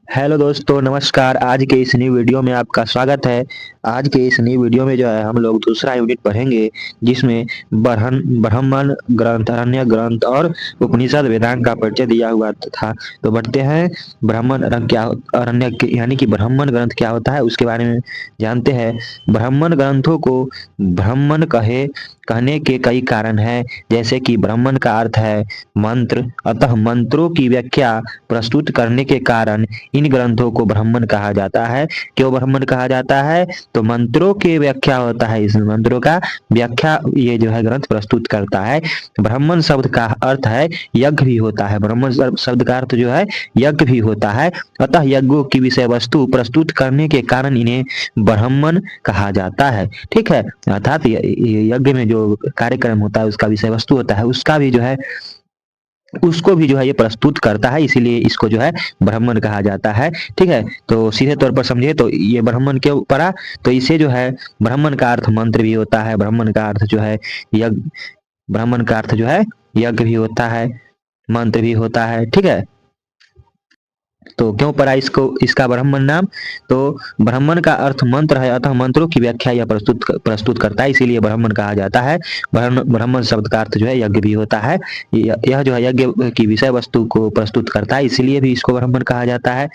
Hello दोस्तों, नमस्कार। आज के इस नई वीडियो में आपका स्वागत है। आज के इस नई वीडियो में जो है हम लोग दूसरा यूनिट पढ़ेंगे, जिसमें ब्राह्मण ग्रंथ, अरण्य ग्रंथ और उपनिषद वेदांग का परिचय दिया हुआ था। तो बढ़ते हैं। ब्राह्मण क्या, यानी कि ब्राह्मण ग्रंथ क्या होता है उसके बारे में जानते हैं। ब्राह्मण ग्रंथों को ब्राह्मण कहने के कई कारण हैं। जैसे कि ब्राह्मण का अर्थ है मंत्र, अतः मंत्रों की व्याख्या प्रस्तुत करने के कारण इन ग्रंथों को ब्राह्मण कहा जाता है। क्यों ब्राह्मण कहा जाता है? तो मंत्रों की व्याख्या होता है, इस मंत्रों का व्याख्या ये जो है ग्रंथ प्रस्तुत करता है। ब्राह्मण शब्द का अर्थ है यज्ञ भी होता है। ब्राह्मण शब्द का अर्थ जो है यज्ञ भी होता है। अतः यज्ञों की विषय वस्तु प्रस्तुत करने के कारण इन्हें ब्राह्मण कहा जाता है। ठीक है, अर्थात यज्ञ में जो कार्यक्रम होता है, उसका विषय वस्तु होता है, उसका भी जो है उसको भी जो है ये प्रस्तुत करता है, इसीलिए इसको जो है ब्राह्मण कहा जाता है। ठीक है, तो सीधे तौर पर समझे तो ये ब्राह्मण क्यों पड़ा? तो इसे जो है ब्राह्मण का अर्थ मंत्र भी होता है, ब्राह्मण का अर्थ जो है यज्ञ, ब्राह्मण का अर्थ जो है यज्ञ भी होता है, मंत्र भी होता है। ठीक है, तो क्यों पड़ा इसको इसका ब्राह्मण नाम? तो ब्राह्मण का अर्थ मंत्र है, अतः मंत्रों की व्याख्या यह प्रस्तुत करता है, इसीलिए ब्राह्मण कहा जाता है। ब्राह्मण शब्द का अर्थ जो है यज्ञ भी होता है। यह जो है यज्ञ की विषय वस्तु को प्रस्तुत करता है, इसलिए भी इसको ब्राह्मण कहा जाता है।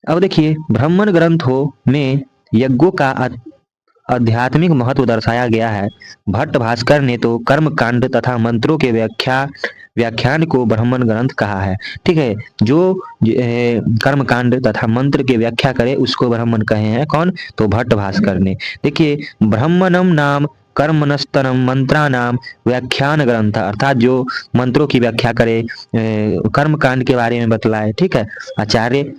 अब देखिए, ब्राह्मण ग्रंथों में यज्ञों का आध्यात्मिक महत्व दर्शाया गया है। भट्ट भास्कर ने तो कर्म कांड तथा मंत्रों के व्याख्यान को ब्राह्मण ग्रंथ कहा है। ठीक है, जो कर्म कांड तथा मंत्र के व्याख्या करे उसको ब्राह्मण कहे हैं। कौन? तो भट्ट भास्कर ने। देखिए, ब्राह्मणम नाम कर्मणस्तरम मंत्रानाम व्याख्यान ग्रंथ, अर्थात जो मंत्रों की व्याख्या करे, कर्म कांड के बारे में बतलाए। ठीक है, आचार्य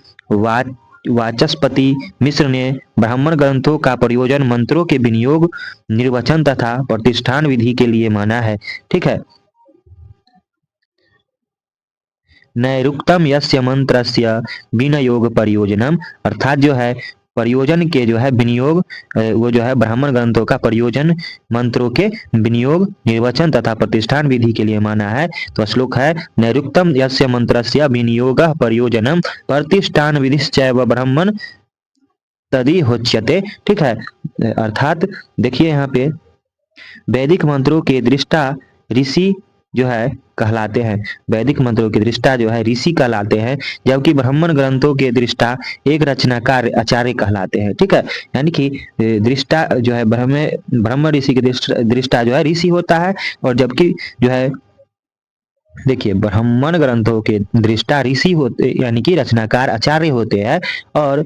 वाचस्पति मिश्र ने ब्राह्मण ग्रंथों का प्रयोजन मंत्रों के विनियोग, निर्वचन तथा प्रतिष्ठान विधि के लिए माना है। ठीक है, नैरुक्तम यस्य मंत्रस्य विनियोग प्रयोजनम, अर्थात जो है प्रयोजन के जो है विनियोग, वो जो है ब्राह्मण ग्रंथों का प्रयोजन मंत्रों के विनियोग, निर्वचन तथा प्रतिष्ठान विधि के लिए माना है। तो श्लोक है, नैरुक्तम यस्य मंत्रस्य विनियोग प्रयोजनम प्रतिष्ठान विधिश्चैव ब्राह्मण तदी होच्यते। ठीक है, अर्थात देखिए यहाँ पे वैदिक मंत्रों के दृष्टा ऋषि जो है कहलाते हैं। वैदिक मंत्रों के दृष्टा जो है ऋषि कहलाते हैं, जबकि ब्राह्मण ग्रंथों के दृष्टा एक रचनाकार आचार्य कहलाते हैं। ठीक है, यानी कि दृष्टा जो है ब्रह्म ऋषि के दृष्टा जो है ऋषि होता है, और जबकि जो है देखिए ब्राह्मण ग्रंथों के दृष्टा ऋषि होते, यानी कि रचनाकार आचार्य होते हैं, और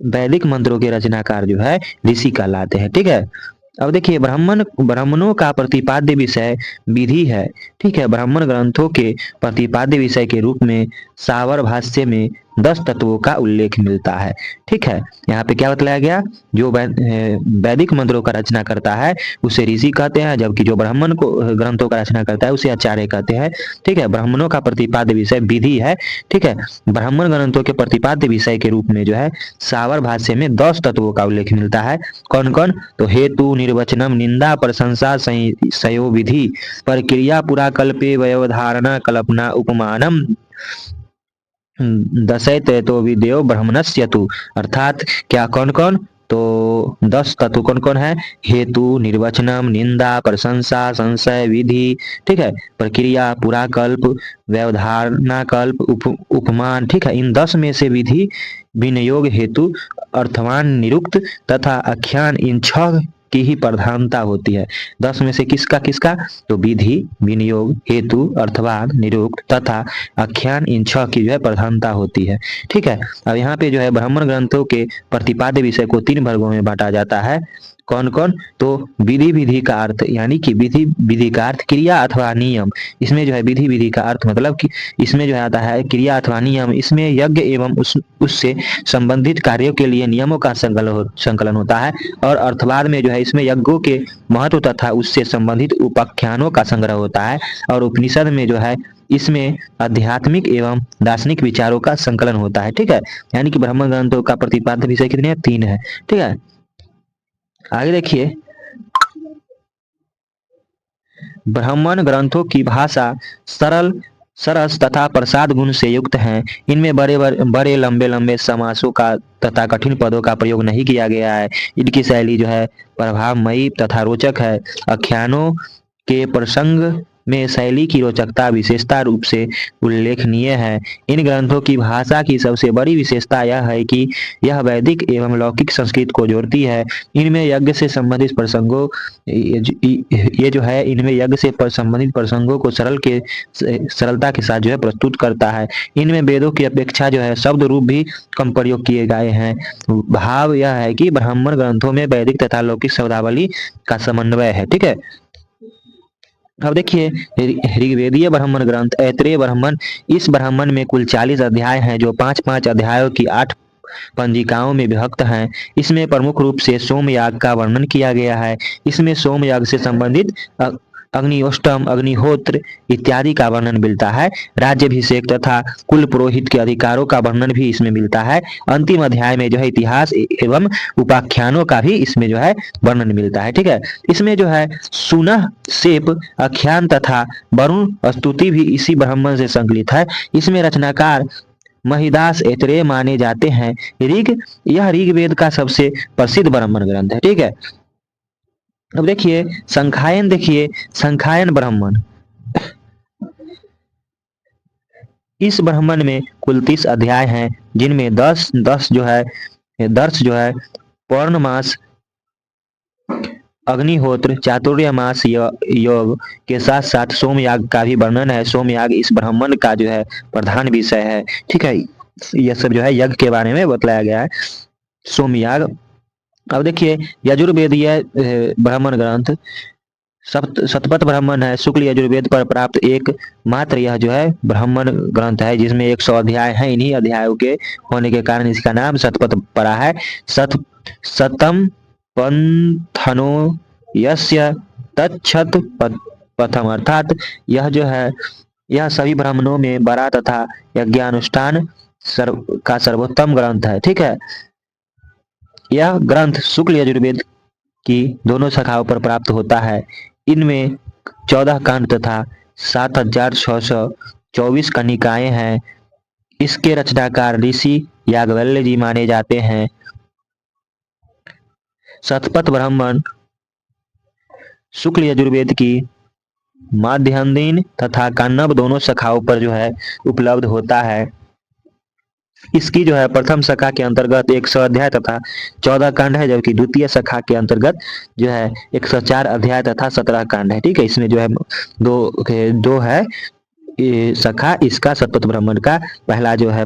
वैदिक मंत्रों के रचनाकार जो है ऋषि कहलाते हैं। ठीक है, अब देखिए ब्राह्मणों का प्रतिपाद्य विषय विधि है। ठीक है, ब्राह्मण ग्रंथों के प्रतिपाद्य विषय के रूप में सावर भाष्य में 10 तत्वों का उल्लेख मिलता है। ठीक है, यहाँ पे क्या बतलाया गया? जो वैदिक मंत्रों का रचना करता है उसे ऋषि कहते हैं, जबकि जो ब्राह्मण को ग्रंथों का रचना करता है उसे आचार्य कहते हैं। ठीक है, ब्राह्मणों का प्रतिपाद्य विषय विधि है। ठीक है, ब्राह्मण ग्रंथों के प्रतिपाद्य विषय के रूप में जो है सावर भाष्य में 10 तत्वों का उल्लेख मिलता है। कौन कौन? तो हेतु, निर्वचनम, निंदा, प्रशंसा, संयोग विधि, प्रक्रिया, पुराकल्पे, व्यवधारणा, कल्पना, उपमानम, दशैते तो विदेव ब्राह्मणस्य तु, अर्थात क्या कौन कौन? तो 10 तत्व कौन कौन है? हेतु, निर्वचनम, निंदा, प्रशंसा, संशय, विधि, ठीक है, प्रक्रिया, पुराकल्प, व्यवधारणा कल्प, उपमान। ठीक है, इन 10 में से विधि, विनियोग, हेतु, अर्थवान, निरुक्त तथा आख्यान, इन 6 की ही प्रधानता होती है। 10 में से किसका किसका? तो विधि, विनियोग, हेतु, अर्थवान, निरुक्त तथा आख्यान, इन 6 की जो है प्रधानता होती है। ठीक है, अब यहाँ पे जो है ब्राह्मण ग्रंथों के प्रतिपाद्य विषय को 3 वर्गों में बांटा जाता है। कौन कौन? तो विधि, विधि का अर्थ, यानी कि विधि, विधि का अर्थ क्रिया अथवा नियम। इसमें जो है विधि, विधि का अर्थ मतलब कि इसमें जो है आता है क्रिया अथवा नियम। इसमें यज्ञ एवं उससे संबंधित कार्यों के लिए नियमों का संकलन होता है। और अर्थवाद में जो है इसमें यज्ञों के महत्व तथा उससे संबंधित उपाख्यानों का संग्रह होता है। और उपनिषद में जो है इसमें आध्यात्मिक एवं दार्शनिक विचारों का संकलन होता है। ठीक है, यानी कि ब्राह्मण ग्रंथों का प्रतिपाद्य विषय कितने हैं? 3 है। ठीक है, आगे देखिए, ब्राह्मण ग्रंथों की भाषा सरल सरस तथा प्रसाद गुण से युक्त हैं। इनमें बड़े लंबे लंबे समासों का तथा कठिन पदों का प्रयोग नहीं किया गया है। इनकी शैली जो है प्रभावमयी तथा रोचक है। आख्यानों के प्रसंग में शैली की रोचकता विशेषता रूप से उल्लेखनीय है। इन ग्रंथों की भाषा की सबसे बड़ी विशेषता यह है कि यह वैदिक एवं लौकिक संस्कृत को जोड़ती है। इनमें यज्ञ से संबंधित प्रसंगों ये जो है इनमें यज्ञ से संबंधित प्रसंगों को सरलता के साथ जो है प्रस्तुत करता है। इनमें वेदों की अपेक्षा जो है शब्द रूप भी कम प्रयोग किए गए हैं। भाव यह है कि ब्राह्मण ग्रंथों में वैदिक तथा लौकिक शब्दावली का समन्वय है। ठीक है, अब देखिए ऋग्वेदीय ब्राह्मण ग्रंथ ऐत्रेय ब्राह्मण। इस ब्राह्मण में कुल 40 अध्याय हैं जो 5-5 अध्यायों की 8 पंजिकाओं में विभक्त हैं। इसमें प्रमुख रूप से सोमयाग का वर्णन किया गया है। इसमें सोमयाग से संबंधित अग्निष्टोम अग्निहोत्र इत्यादि का वर्णन मिलता है। राज्याभिषेक तथा कुल पुरोहित के अधिकारों का वर्णन भी इसमें मिलता है। अंतिम अध्याय में जो है इतिहास एवं उपाख्यानों का भी इसमें जो है वर्णन मिलता है। ठीक है, इसमें जो है सुनह सेप आख्यान तथा वरुण स्तुति भी इसी ब्राह्मण से संकलित है। इसमें रचनाकार महिदास ऐत्रेय माने जाते हैं। यह ऋग्वेद का सबसे प्रसिद्ध ब्राह्मण ग्रंथ है। ठीक है, अब देखिए संखायन ब्राह्मण। इस ब्राह्मण में कुल 30 अध्याय हैं जिनमें 10 दर्श जो है पौर्णमास अग्निहोत्र चातुर्मास योग के साथ साथ सोमयाग का भी वर्णन है। सोमयाग इस ब्राह्मण का जो है प्रधान विषय है। ठीक है, यह सब जो है यज्ञ के बारे में बतलाया गया है, सोमयाग। अब देखिए यजुर्वेदीय ब्राह्मण ग्रंथ शतपथ ब्राह्मण है। शुक्ल यजुर्वेद पर प्राप्त एक मात्र यह जो है ब्राह्मण ग्रंथ है जिसमें 100 अध्याय हैं। इन्हीं अध्यायों के होने के कारण इसका नाम शतपथ पड़ा है। शतम पंथनो यस्य तच्छत पथम, अर्थात यह जो है यह सभी ब्राह्मणों में बड़ा तथा यज्ञानुष्ठान का सर्वोत्तम ग्रंथ है। ठीक है, यह ग्रंथ शुक्ल यजुर्वेद की दोनों शाखाओं पर प्राप्त होता है। इनमें 14 कांड तथा 7624 कनिकाएं हैं। इसके रचनाकार ऋषि याज्ञवल्क्य जी माने जाते हैं। शतपथ ब्राह्मण शुक्ल यजुर्वेद की माध्यान्ह तथा काण्व दोनों शाखाओं पर जो है उपलब्ध होता है। इसकी जो है प्रथम शाखा के अंतर्गत 100 अध्याय तथा 14 कांड है, जबकि द्वितीय शाखा के अंतर्गत जो है 104 अध्याय तथा 17 कांड है। ठीक है, इसमें जो है दो है शाखा इसका शतपथ ब्राह्मण का। पहला जो है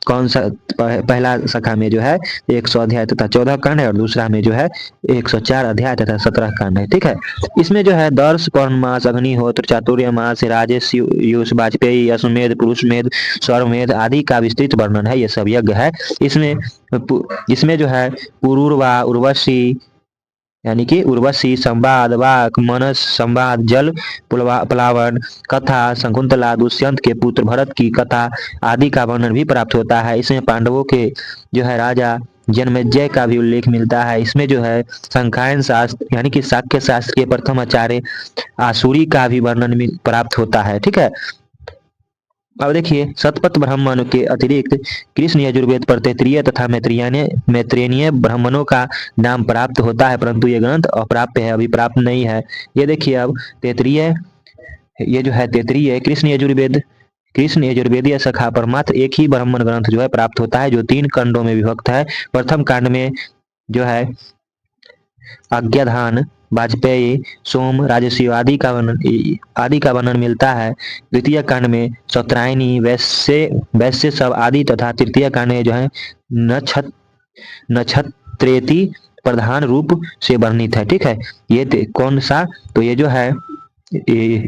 कौन सा पहला शाखा में जो है 100 अध्याय तथा 14 कांड है और दूसरा में जो है 104 अध्याय तथा 17 कांड है। ठीक है, इसमें जो है दर्श पौर्णमास अग्निहोत्र चातुर्मास राजेश युष वाजपेयी अश्वमेध पुरुषमेध स्वरमेध आदि का विस्तृत वर्णन है। ये सब यज्ञ है। इसमें जो है पुरूरवा उर्वशी यानी कि उर्वशी संवाद वाक मनस संवाद जल प्लावन कथा शकुंतला दुष्यंत के पुत्र भरत की कथा आदि का वर्णन भी प्राप्त होता है। इसमें पांडवों के जो है राजा जन्मेजय का भी उल्लेख मिलता है। इसमें जो है संखायन शास्त्र यानी कि शाक्य शास्त्र के प्रथम आचार्य आसुरी का भी वर्णन प्राप्त होता है। ठीक है, अब देखिए शतपथ ब्राह्मण के अतिरिक्त कृष्ण यजुर्वेद पर तैत्तिरीय तथा मैत्रेयीय ब्राह्मणों का नाम प्राप्त होता है, परंतु ये ग्रंथ अप्राप्य है, अभी प्राप्त नहीं है। ये देखिए अब तैत्तिरीय ये जो है तैत्तिरीय कृष्ण यजुर्वेदीय शाखा पर मात्र एक ही ब्राह्मण ग्रंथ जो है प्राप्त होता है जो 3 खंडों में विभक्त है। प्रथम कांड में जो है आज्ञाधान वाजपेयी सोम राजसी आदि का वर्णन मिलता है। द्वितीय कांड में सौत्रायणी वैश्य सब आदि तथा तृतीय कांड में जो है नक्षत्रेति प्रधान रूप से वर्णित है। ठीक है, ये कौन सा, तो ये जो है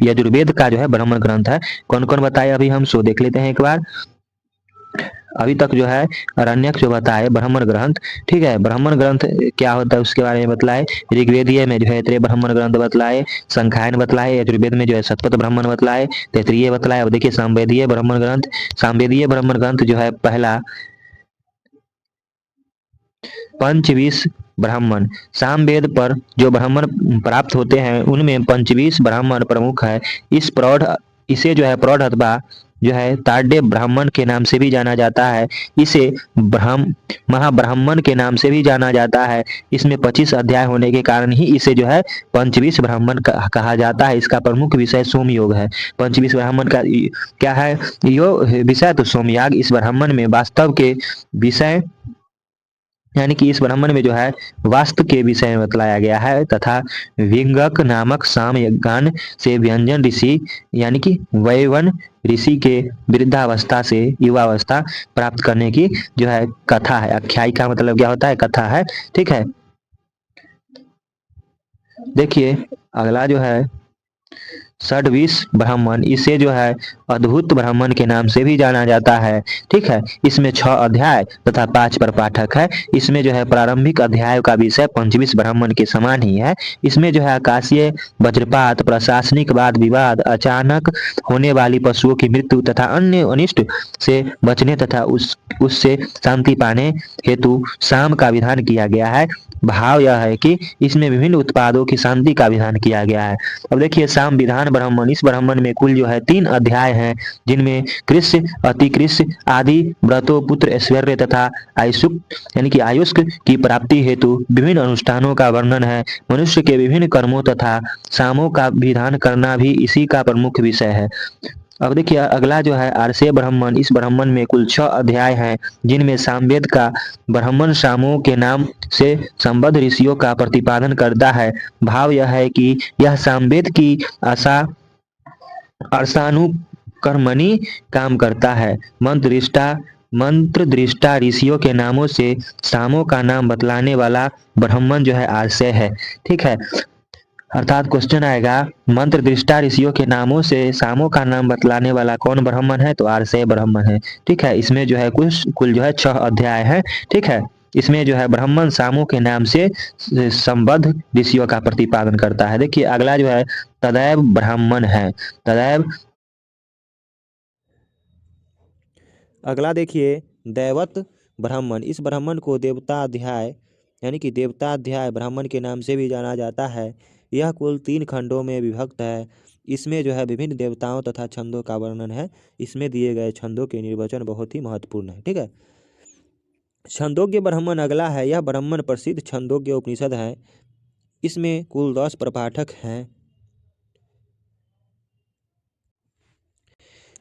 यजुर्वेद का जो है ब्राह्मण ग्रंथ है। कौन कौन बताए अभी हम सो देख लेते हैं एक बार। अभी तक जो है अरण्यक जो बताए ब्राह्मण ग्रंथ। ठीक है, ब्राह्मण ग्रंथ क्या होता है उसके बारे में बतलाए। ऋग्वेदीय में जो है ऐत्रेय ब्राह्मण ग्रंथ बतलाए, संखायन बतलाए, यजुर्वेद में जो है शतपथ ब्राह्मण बतलाए, तैत्तिरीय बतलाए। अब देखिए सामवेदीय ब्राह्मण ग्रंथ जो है पहला पंचवीस ब्राह्मण। सामवेद पर जो ब्राह्मण प्राप्त होते हैं उनमें पंचवीस ब्राह्मण प्रमुख है। इसे जो है प्रौढ़ अथवा जो है ताड्य ब्राह्मण के नाम से भी जाना जाता है। इसे महाब्राह्मण के नाम से भी जाना जाता है। इसमें 25 अध्याय होने के कारण ही इसे जो है पंचविंश ब्राह्मण कहा जाता है। इसका प्रमुख विषय सोमयोग है। पंचविंश ब्राह्मण का क्या है यो विषय, तो सोमयाग। इस ब्राह्मण में वास्तव के विषय यानी कि इस ब्राह्मण में जो है वास्तु के विषय में बतलाया गया है तथा विंगक नामक साम यज्ञान से व्यंजन ऋषि यानी कि वैवन ऋषि के वृद्धावस्था से युवावस्था प्राप्त करने की जो है कथा है। आख्यायिका मतलब क्या होता है, कथा है। ठीक है, देखिए अगला जो है षड्विश ब्राह्मण, इसे जो है अद्भुत ब्राह्मण के नाम से भी जाना जाता है। ठीक है, इसमें 6 अध्याय तथा 5 प्रपाठक है। इसमें जो है प्रारंभिक अध्याय का विषय पंचविंश ब्राह्मण के समान ही है। इसमें जो है आकाशीय वज्रपात, प्रशासनिक वाद विवाद, अचानक होने वाली पशुओं की मृत्यु तथा अन्य अनिष्ट से बचने तथा उससे शांति पाने हेतु साम का विधान किया गया है। भाव यह है कि इसमें विभिन्न उत्पादों की शांति का विधान किया गया है। अब देखिए साम विधान ब्राह्मण, इस ब्राह्मण में कुल जो है 3 अध्याय हैं, जिनमें कृष्य, अतिकृष्य आदि व्रतों, पुत्र ऐश्वर्य तथा आयुष्क यानी कि आयुष्क की प्राप्ति हेतु विभिन्न अनुष्ठानों का वर्णन है। मनुष्य के विभिन्न कर्मों तथा सामों का विधान करना भी इसी का प्रमुख विषय है। अब देखिए अगला जो है आर्षेय ब्राह्मण, इस ब्राह्मण में कुल 6 अध्याय हैं, जिनमें सामवेद का ब्राह्मण सामों के नाम से संबद्ध ऋषियों का प्रतिपादन करता है। भाव यह है कि यह सामवेद की आशा अर्षानुकर्मणि काम करता है। मंत्र दृष्टा ऋषियों के नामों से सामों का नाम बतलाने वाला ब्राह्मण जो है आर्षेय है। ठीक है, अर्थात क्वेश्चन आएगा मंत्र दृष्टा ऋषियों के नामों से सामों का नाम बतलाने वाला कौन ब्राह्मण है, तो आर्षेय ब्राह्मण है। ठीक है, इसमें जो है कुल जो है 6 अध्याय है। ठीक है, इसमें जो है ब्राह्मण सामों के नाम से संबद्ध ऋषियों का प्रतिपादन करता है। देखिए अगला जो है तदैव ब्राह्मण है। तदैव अगला देखिए दैवत ब्राह्मण, इस ब्राह्मण को देवता अध्याय यानी कि देवता अध्याय ब्राह्मण के नाम से भी जाना जाता है। यह कुल 3 खंडों में विभक्त है। इसमें जो है विभिन्न देवताओं तथा छंदों का वर्णन है। इसमें दिए गए छंदों के निर्वचन बहुत ही महत्वपूर्ण है। ठीक है, छंदोग्य ब्राह्मण अगला है। यह ब्राह्मण प्रसिद्ध छंदोग्य उपनिषद है। इसमें कुल 10 प्रपाठक हैं,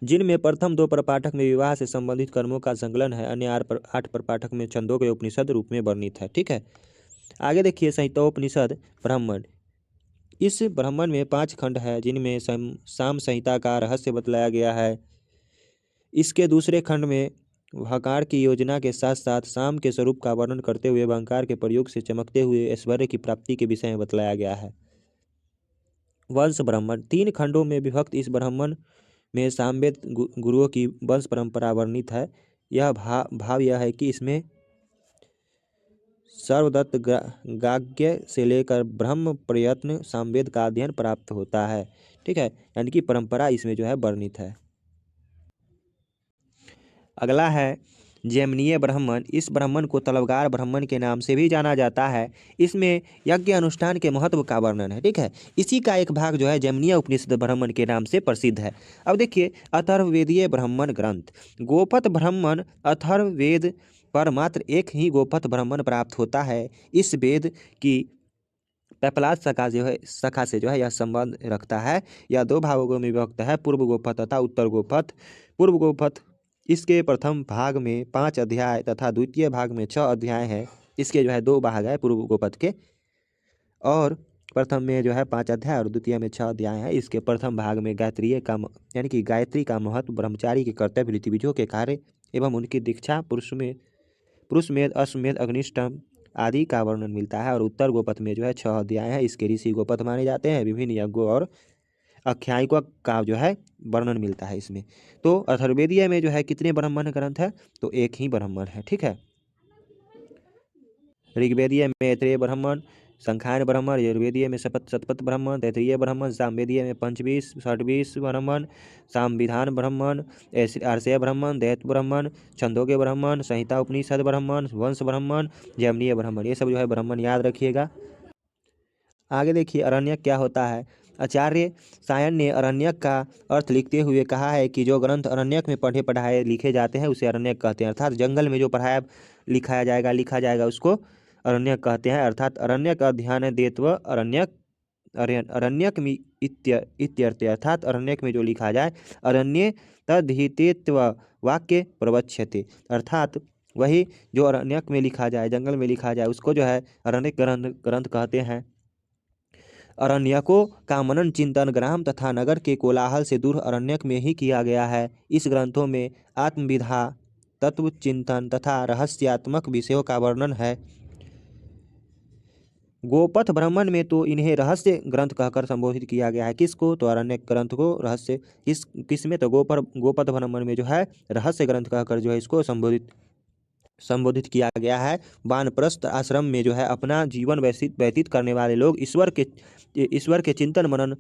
जिनमें प्रथम 2 प्रपाठक में विवाह से संबंधित कर्मों का संकलन है। अन्य 8 प्रपाठक में छंदोग्य उपनिषद रूप में वर्णित है। ठीक है, आगे देखिए संहितोपनिषद ब्राह्मण, इस ब्राह्मण में 5 खंड है, जिनमें साम संहिता का रहस्य बतलाया गया है। इसके दूसरे खंड में वहकार की योजना के साथ साथ साम के स्वरूप का वर्णन करते हुए वंकार के प्रयोग से चमकते हुए ऐश्वर्य की प्राप्ति के विषय में बतलाया गया है। वंश ब्राह्मण, 3 खंडों में विभक्त इस ब्राह्मण में सामवेद गुरुओं की वंश परंपरा वर्णित है। यह भाव यह है कि इसमें सर्वदत्त गाग्य से लेकर ब्रह्म प्रयत्न सामवेद का अध्ययन प्राप्त होता है। ठीक है, यानी कि परंपरा इसमें जो है वर्णित है। अगला है जैमिनीय ब्राह्मण, इस ब्राह्मण को तलवगार ब्राह्मण के नाम से भी जाना जाता है। इसमें यज्ञ अनुष्ठान के महत्व का वर्णन है। ठीक है, इसी का एक भाग जो है जैमिनीय उपनिषद ब्राह्मण के नाम से प्रसिद्ध है। अब देखिए अथर्ववेदीय ब्राह्मण ग्रंथ, गोपथ ब्राह्मण अथर्ववेद पर मात्र एक ही गोपथ ब्राह्मण प्राप्त होता है। इस वेद की पैपलाद शाखा से जो है यह संबंध रखता है। यह 2 भागों में विभक्त है, पूर्व गोपथ तथा उत्तर गोपथ। पूर्व गोपथ, इसके प्रथम भाग में 5 अध्याय तथा द्वितीय भाग में 6 अध्याय हैं। इसके जो है 2 भाग है पूर्व गोपथ के, और प्रथम में जो है 5 अध्याय और द्वितीय में 6 अध्याय है। इसके प्रथम भाग में यानी कि गायत्री का महत्व, ब्रह्मचारी के कर्तव्य, रीतिविधियों के कार्य एवं उनकी दीक्षा, पुरुषमेध, अश्वमेध, अग्निष्टम आदि का वर्णन मिलता है। और उत्तर गोपथ में जो है 6 अध्याय है। इसके ऋषि गोपथ माने जाते हैं। विभिन्न यज्ञों और आख्यायिकों का जो है वर्णन मिलता है इसमें। तो अथर्ववेदीय में जो है कितने ब्राह्मण ग्रंथ है, तो एक ही ब्राह्मण है। ठीक है, ऋग्वेदीय में मैत्रेय ब्राह्मण, संखायन ब्राह्मण, यजुर्वेदीय में शतपथ ब्राह्मण, तैत्तिरीय ब्राह्मण, सामवेदीय में पंचविंश षड्विश ब्राह्मण, सामविधान ब्राह्मण, आर्षेय ब्राह्मण, दैत्य ब्राह्मण, छंदोग्य ब्राह्मण, संहिता उपनिषद ब्राह्मण, वंश ब्राह्मण, जैमिनीय ब्राह्मण, ये सब जो है ब्राह्मण याद रखिएगा। आगे देखिए अरण्यक क्या होता है। आचार्य सायन ने अरण्यक का अर्थ लिखते हुए कहा है कि जो ग्रंथ अरण्यक में पढ़े पढ़ाए लिखे जाते हैं उसे अरण्यक कहते हैं। अर्थात जंगल में जो पढ़ाया लिखा जाएगा उसको अरण्यक कहते हैं। अर्थात अरण्यक अध्ययन देत्व अरण्यक अरण्यक में इत्यर्थ। अर्थात अरण्यक में जो लिखा जाए अरण्ये तद्धितेत्व वाक्य प्रवक्ष्यते। अर्थात वही जो अरण्यक में लिखा जाए, जंगल में लिखा जाए, उसको जो है अरण्यक ग्रंथ कहते हैं। अरण्यकों का मनन चिंतन ग्राम तथा नगर के कोलाहल से दूर अरण्यक में ही किया गया है। इस ग्रंथों में आत्मविधा, तत्व चिंतन तथा रहस्यात्मक विषयों का वर्णन है। गोपथ ब्राह्मण में तो इन्हें रहस्य ग्रंथ कहकर संबोधित किया गया है। किसको? तो अरण्यक ग्रंथ को रहस्य। किस में? तो गोपथ ब्राह्मण में जो है रहस्य ग्रंथ कहकर जो है इसको संबोधित किया गया है। वानप्रस्थ आश्रम में जो है अपना जीवन व्यतीत करने वाले लोग ईश्वर के चिंतन मनन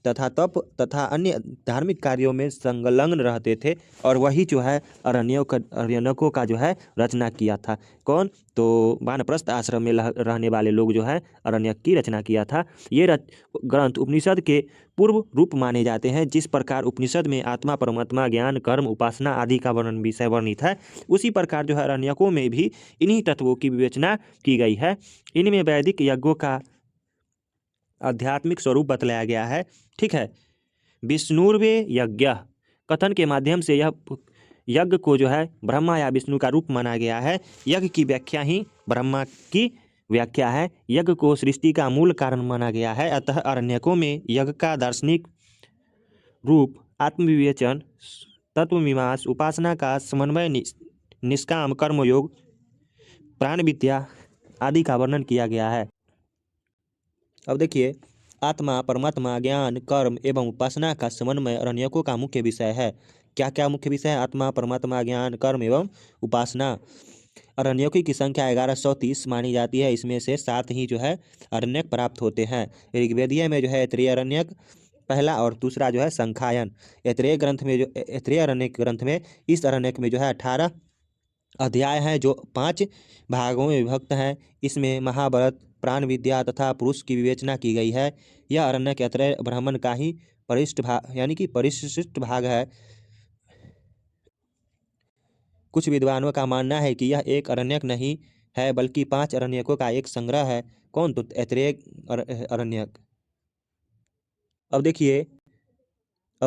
तथा तप तथा अन्य धार्मिक कार्यों में संलग्न रहते थे और वही जो है अरण्यकों का जो है रचना किया था। कौन? तो वानप्रस्थ आश्रम में रहने वाले लोग जो है अरण्यक की रचना किया था। ये ग्रंथ उपनिषद के पूर्व रूप माने जाते हैं। जिस प्रकार उपनिषद में आत्मा, परमात्मा, ज्ञान, कर्म, उपासना आदि का विषय वर्णित है, उसी प्रकार जो है अरण्यकों में भी इन्हीं तत्वों की विवेचना की गई है। इनमें वैदिक यज्ञों का आध्यात्मिक स्वरूप बतलाया गया है। ठीक है। विष्णुर्वे यज्ञ कथन के माध्यम से यह यज्ञ को जो है ब्रह्मा या विष्णु का रूप माना गया है। यज्ञ की व्याख्या ही ब्रह्मा की व्याख्या है। यज्ञ को सृष्टि का मूल कारण माना गया है। अतः अरण्यकों में यज्ञ का दार्शनिक रूप, आत्मविवेचन, तत्वमीमांसा, उपासना का समन्वय, निष्काम कर्मयोग, प्राण विद्या आदि का वर्णन किया गया है। अब देखिए, आत्मा, परमात्मा, ज्ञान, कर्म एवं उपासना का समन्वय अरण्यकों का मुख्य विषय है। क्या क्या मुख्य विषय है? आत्मा, परमात्मा, ज्ञान, कर्म एवं उपासना। अरण्यकों की संख्या 1130 मानी जाती है। इसमें से 7 ही जो है अरण्यक प्राप्त होते हैं। ऋग्वेदीय में जो है ऐतरेय अरण्यक पहला और दूसरा जो है संखायन। ऐतरेय अरण्यक ग्रंथ में इस अरण्यक में जो है 18 अध्याय हैं जो 5 भागों में विभक्त हैं। इसमें महाभारत, प्राण विद्या तथा पुरुष की विवेचना की गई है। यह अरण्यक ऐतरेय ब्राह्मण का ही परिशिष्ट भाग है। कुछ विद्वानों का मानना है कि यह एक अरण्यक नहीं है बल्कि 5 अरण्यकों का एक संग्रह है। कौन? तो ऐतरेय अरण्यक। अब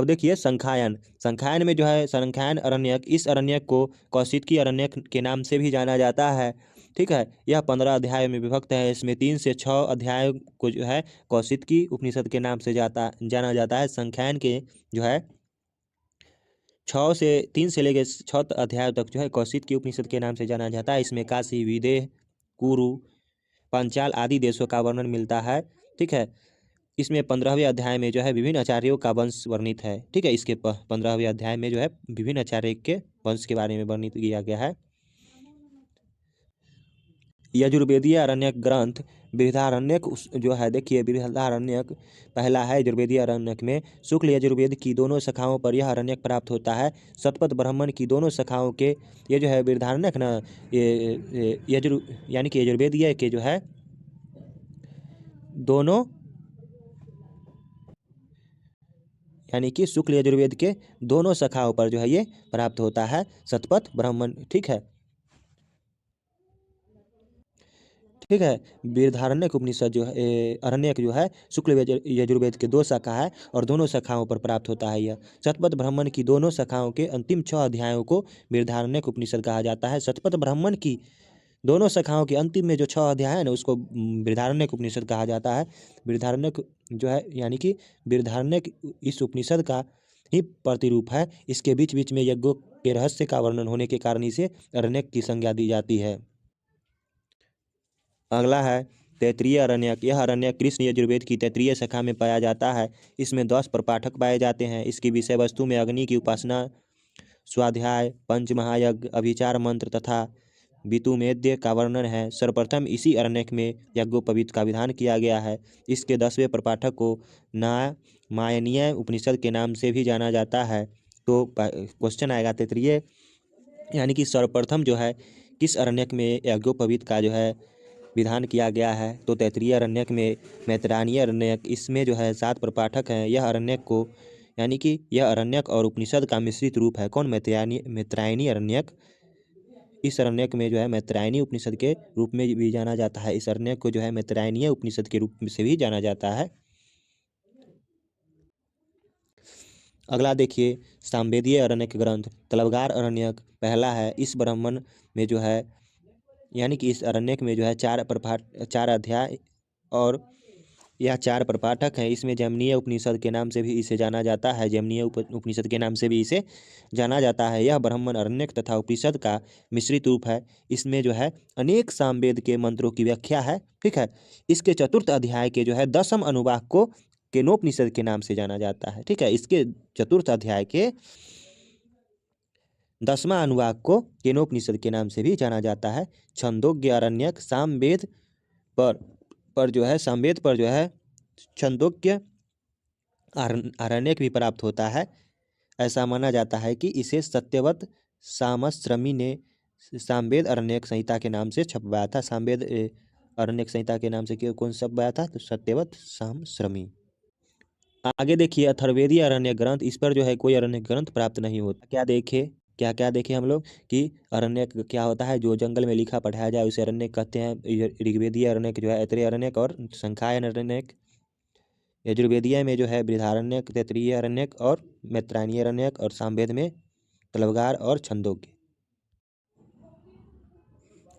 देखिए संखायन में जो है संखायन अरण्यक, इस अरण्यक को कौशिकी अरण्यक के नाम से भी जाना जाता है। ठीक है। यह 15 अध्याय में विभक्त है। इसमें 3 से 6 अध्याय को जो है कौशिकी उपनिषद के नाम से जाना जाता है। संखायन के जो है 3 से लेकर 6 अध्याय तक जो है कौशिकी उपनिषद के नाम से जाना जाता है। इसमें काशी, विदेह, कुरु, पांचाल आदि देशों का वर्णन मिलता है। ठीक है। इसमें 15वें अध्याय में जो है विभिन्न आचार्यों का वंश वर्णित है। ठीक है। इसके 15वें अध्याय में जो है विभिन्न आचार्य के वंश के बारे में वर्णित किया गया है। यजुर्वेदीय अरण्यक ग्रंथ बृहदारण्यक जो है, देखिए बृहदारण्यक पहला है। यजुर्वेदीय अरण्यक में शुक्ल यजुर्वेद की दोनों शाखाओं पर यह अरण्यक प्राप्त होता है। शतपथ ब्राह्मण की दोनों शाखाओं के ये जो है बृहदारण्यक ना यानी कि यजुर्वेदीय के जो है दोनों यानी कि शुक्ल यजुर्वेद के दोनों शाखाओं पर जो है ये प्राप्त होता है शतपथ ब्राह्मण। ठीक है। बृहदारण्यक उपनिषद जो है अरण्यक जो है शुक्ल यजुर्वेद के 2 शाखा है और दोनों शाखाओं पर प्राप्त होता है। यह शतपथ ब्राह्मण की दोनों शाखाओं के अंतिम 6 अध्यायों को बृहदारण्यक उपनिषद कहा जाता है। शतपथ ब्राह्मण की दोनों शाखाओं के अंतिम में जो 6 अध्याय है ना उसको बृहदारण्यक उपनिषद कहा जाता है। बृहदारण्यक जो है यानी कि बृहदारण्यक इस उपनिषद का ही प्रतिरूप है। इसके बीच बीच में यज्ञों के रहस्य का वर्णन होने के कारण इसे अरण्यक की संज्ञा दी जाती है। अगला है तैत्तिरीय अरण्यक। यह अरण्यक कृष्ण यजुर्वेद की तैत्तिरीय शाखा में पाया जाता है। इसमें 10 प्रपाठक पाए जाते हैं। इसकी विषय वस्तु में अग्नि की उपासना, स्वाध्याय, पंचमहायज्ञ, अभिचार मंत्र तथा वितुमेद्य का वर्णन है। सर्वप्रथम इसी अरण्यक में यज्ञोपवीत का विधान किया गया है। इसके 10वें प्रपाठक को नारायणीय उपनिषद के नाम से भी जाना जाता है। तो क्वेश्चन आएगा तैत्तिरीय यानी कि सर्वप्रथम जो है किस अरण्यक में यज्ञोपवीत का जो है विधान किया गया है। तो तैत्तिरीय अरण्यक में मैत्रायणीय अरण्यक, इसमें जो है 7 प्रपाठक हैं। यह अरण्यक को यानी कि यह अरण्यक और उपनिषद का मिश्रित रूप है। कौन? मैत्रायणी अरण्यक। इस अरण्यक में जो है मैत्रायणी उपनिषद के रूप में भी जाना जाता है। इस अरण्यक को जो है मैत्रायणीय उपनिषद के रूप से भी जाना जाता है। अगला देखिए, सामवेदीय अरण्यक ग्रंथ तलवगार अरण्यक पहला है। इस ब्राह्मण में जो है यानी कि इस अरण्यक में जो है 4 अध्याय और यह 4 प्रपाठक हैं। इसमें जैमिनीय उपनिषद के नाम से भी इसे जाना जाता है। जैमिनीय उपनिषद के नाम से भी इसे जाना जाता है। यह ब्राह्मण अरण्यक तथा उपनिषद का मिश्रित रूप है। इसमें जो है अनेक सामवेद के मंत्रों की व्याख्या है। ठीक है। इसके चतुर्थ अध्याय के जो है 10वें अनुवाक को केनोपनिषद के नाम से जाना जाता है। ठीक है। इसके चतुर्थ अध्याय के 10वां अनुवाक को केनोपनिषद के नाम से भी जाना जाता है। छंदोग्य अरण्यक सामवेद पर जो है सामवेद पर जो है छंदोग्य अरण्यक भी प्राप्त होता है। ऐसा माना जाता है कि इसे सत्यवत सामश्रमी ने सामवेद अरण्यक संहिता के नाम से छपवाया था। सामवेद अरण्यक संहिता के नाम से कौन छपवाया था? तो सत्यवत सामश्रमी। आगे देखिए, अथर्ववेदीय अरण्य ग्रंथ। इस पर जो है कोई अरण्य ग्रंथ प्राप्त नहीं होता। क्या क्या देखे हम लोग कि अरण्यक क्या होता है? जो जंगल में लिखा पढ़ाया जाए उसे अरण्यक कहते हैं। ऋग्वेदीय अरण्यक जो है ऐतरेय अरण्यक और संखायन अरण्यक। यजुर्वेदीय में जो है बृहदारण्यक, तैत्तिरीय अरण्यक और मैत्रायणीय अरण्यक, और सामवेद में तलवगार और छंदोग्य।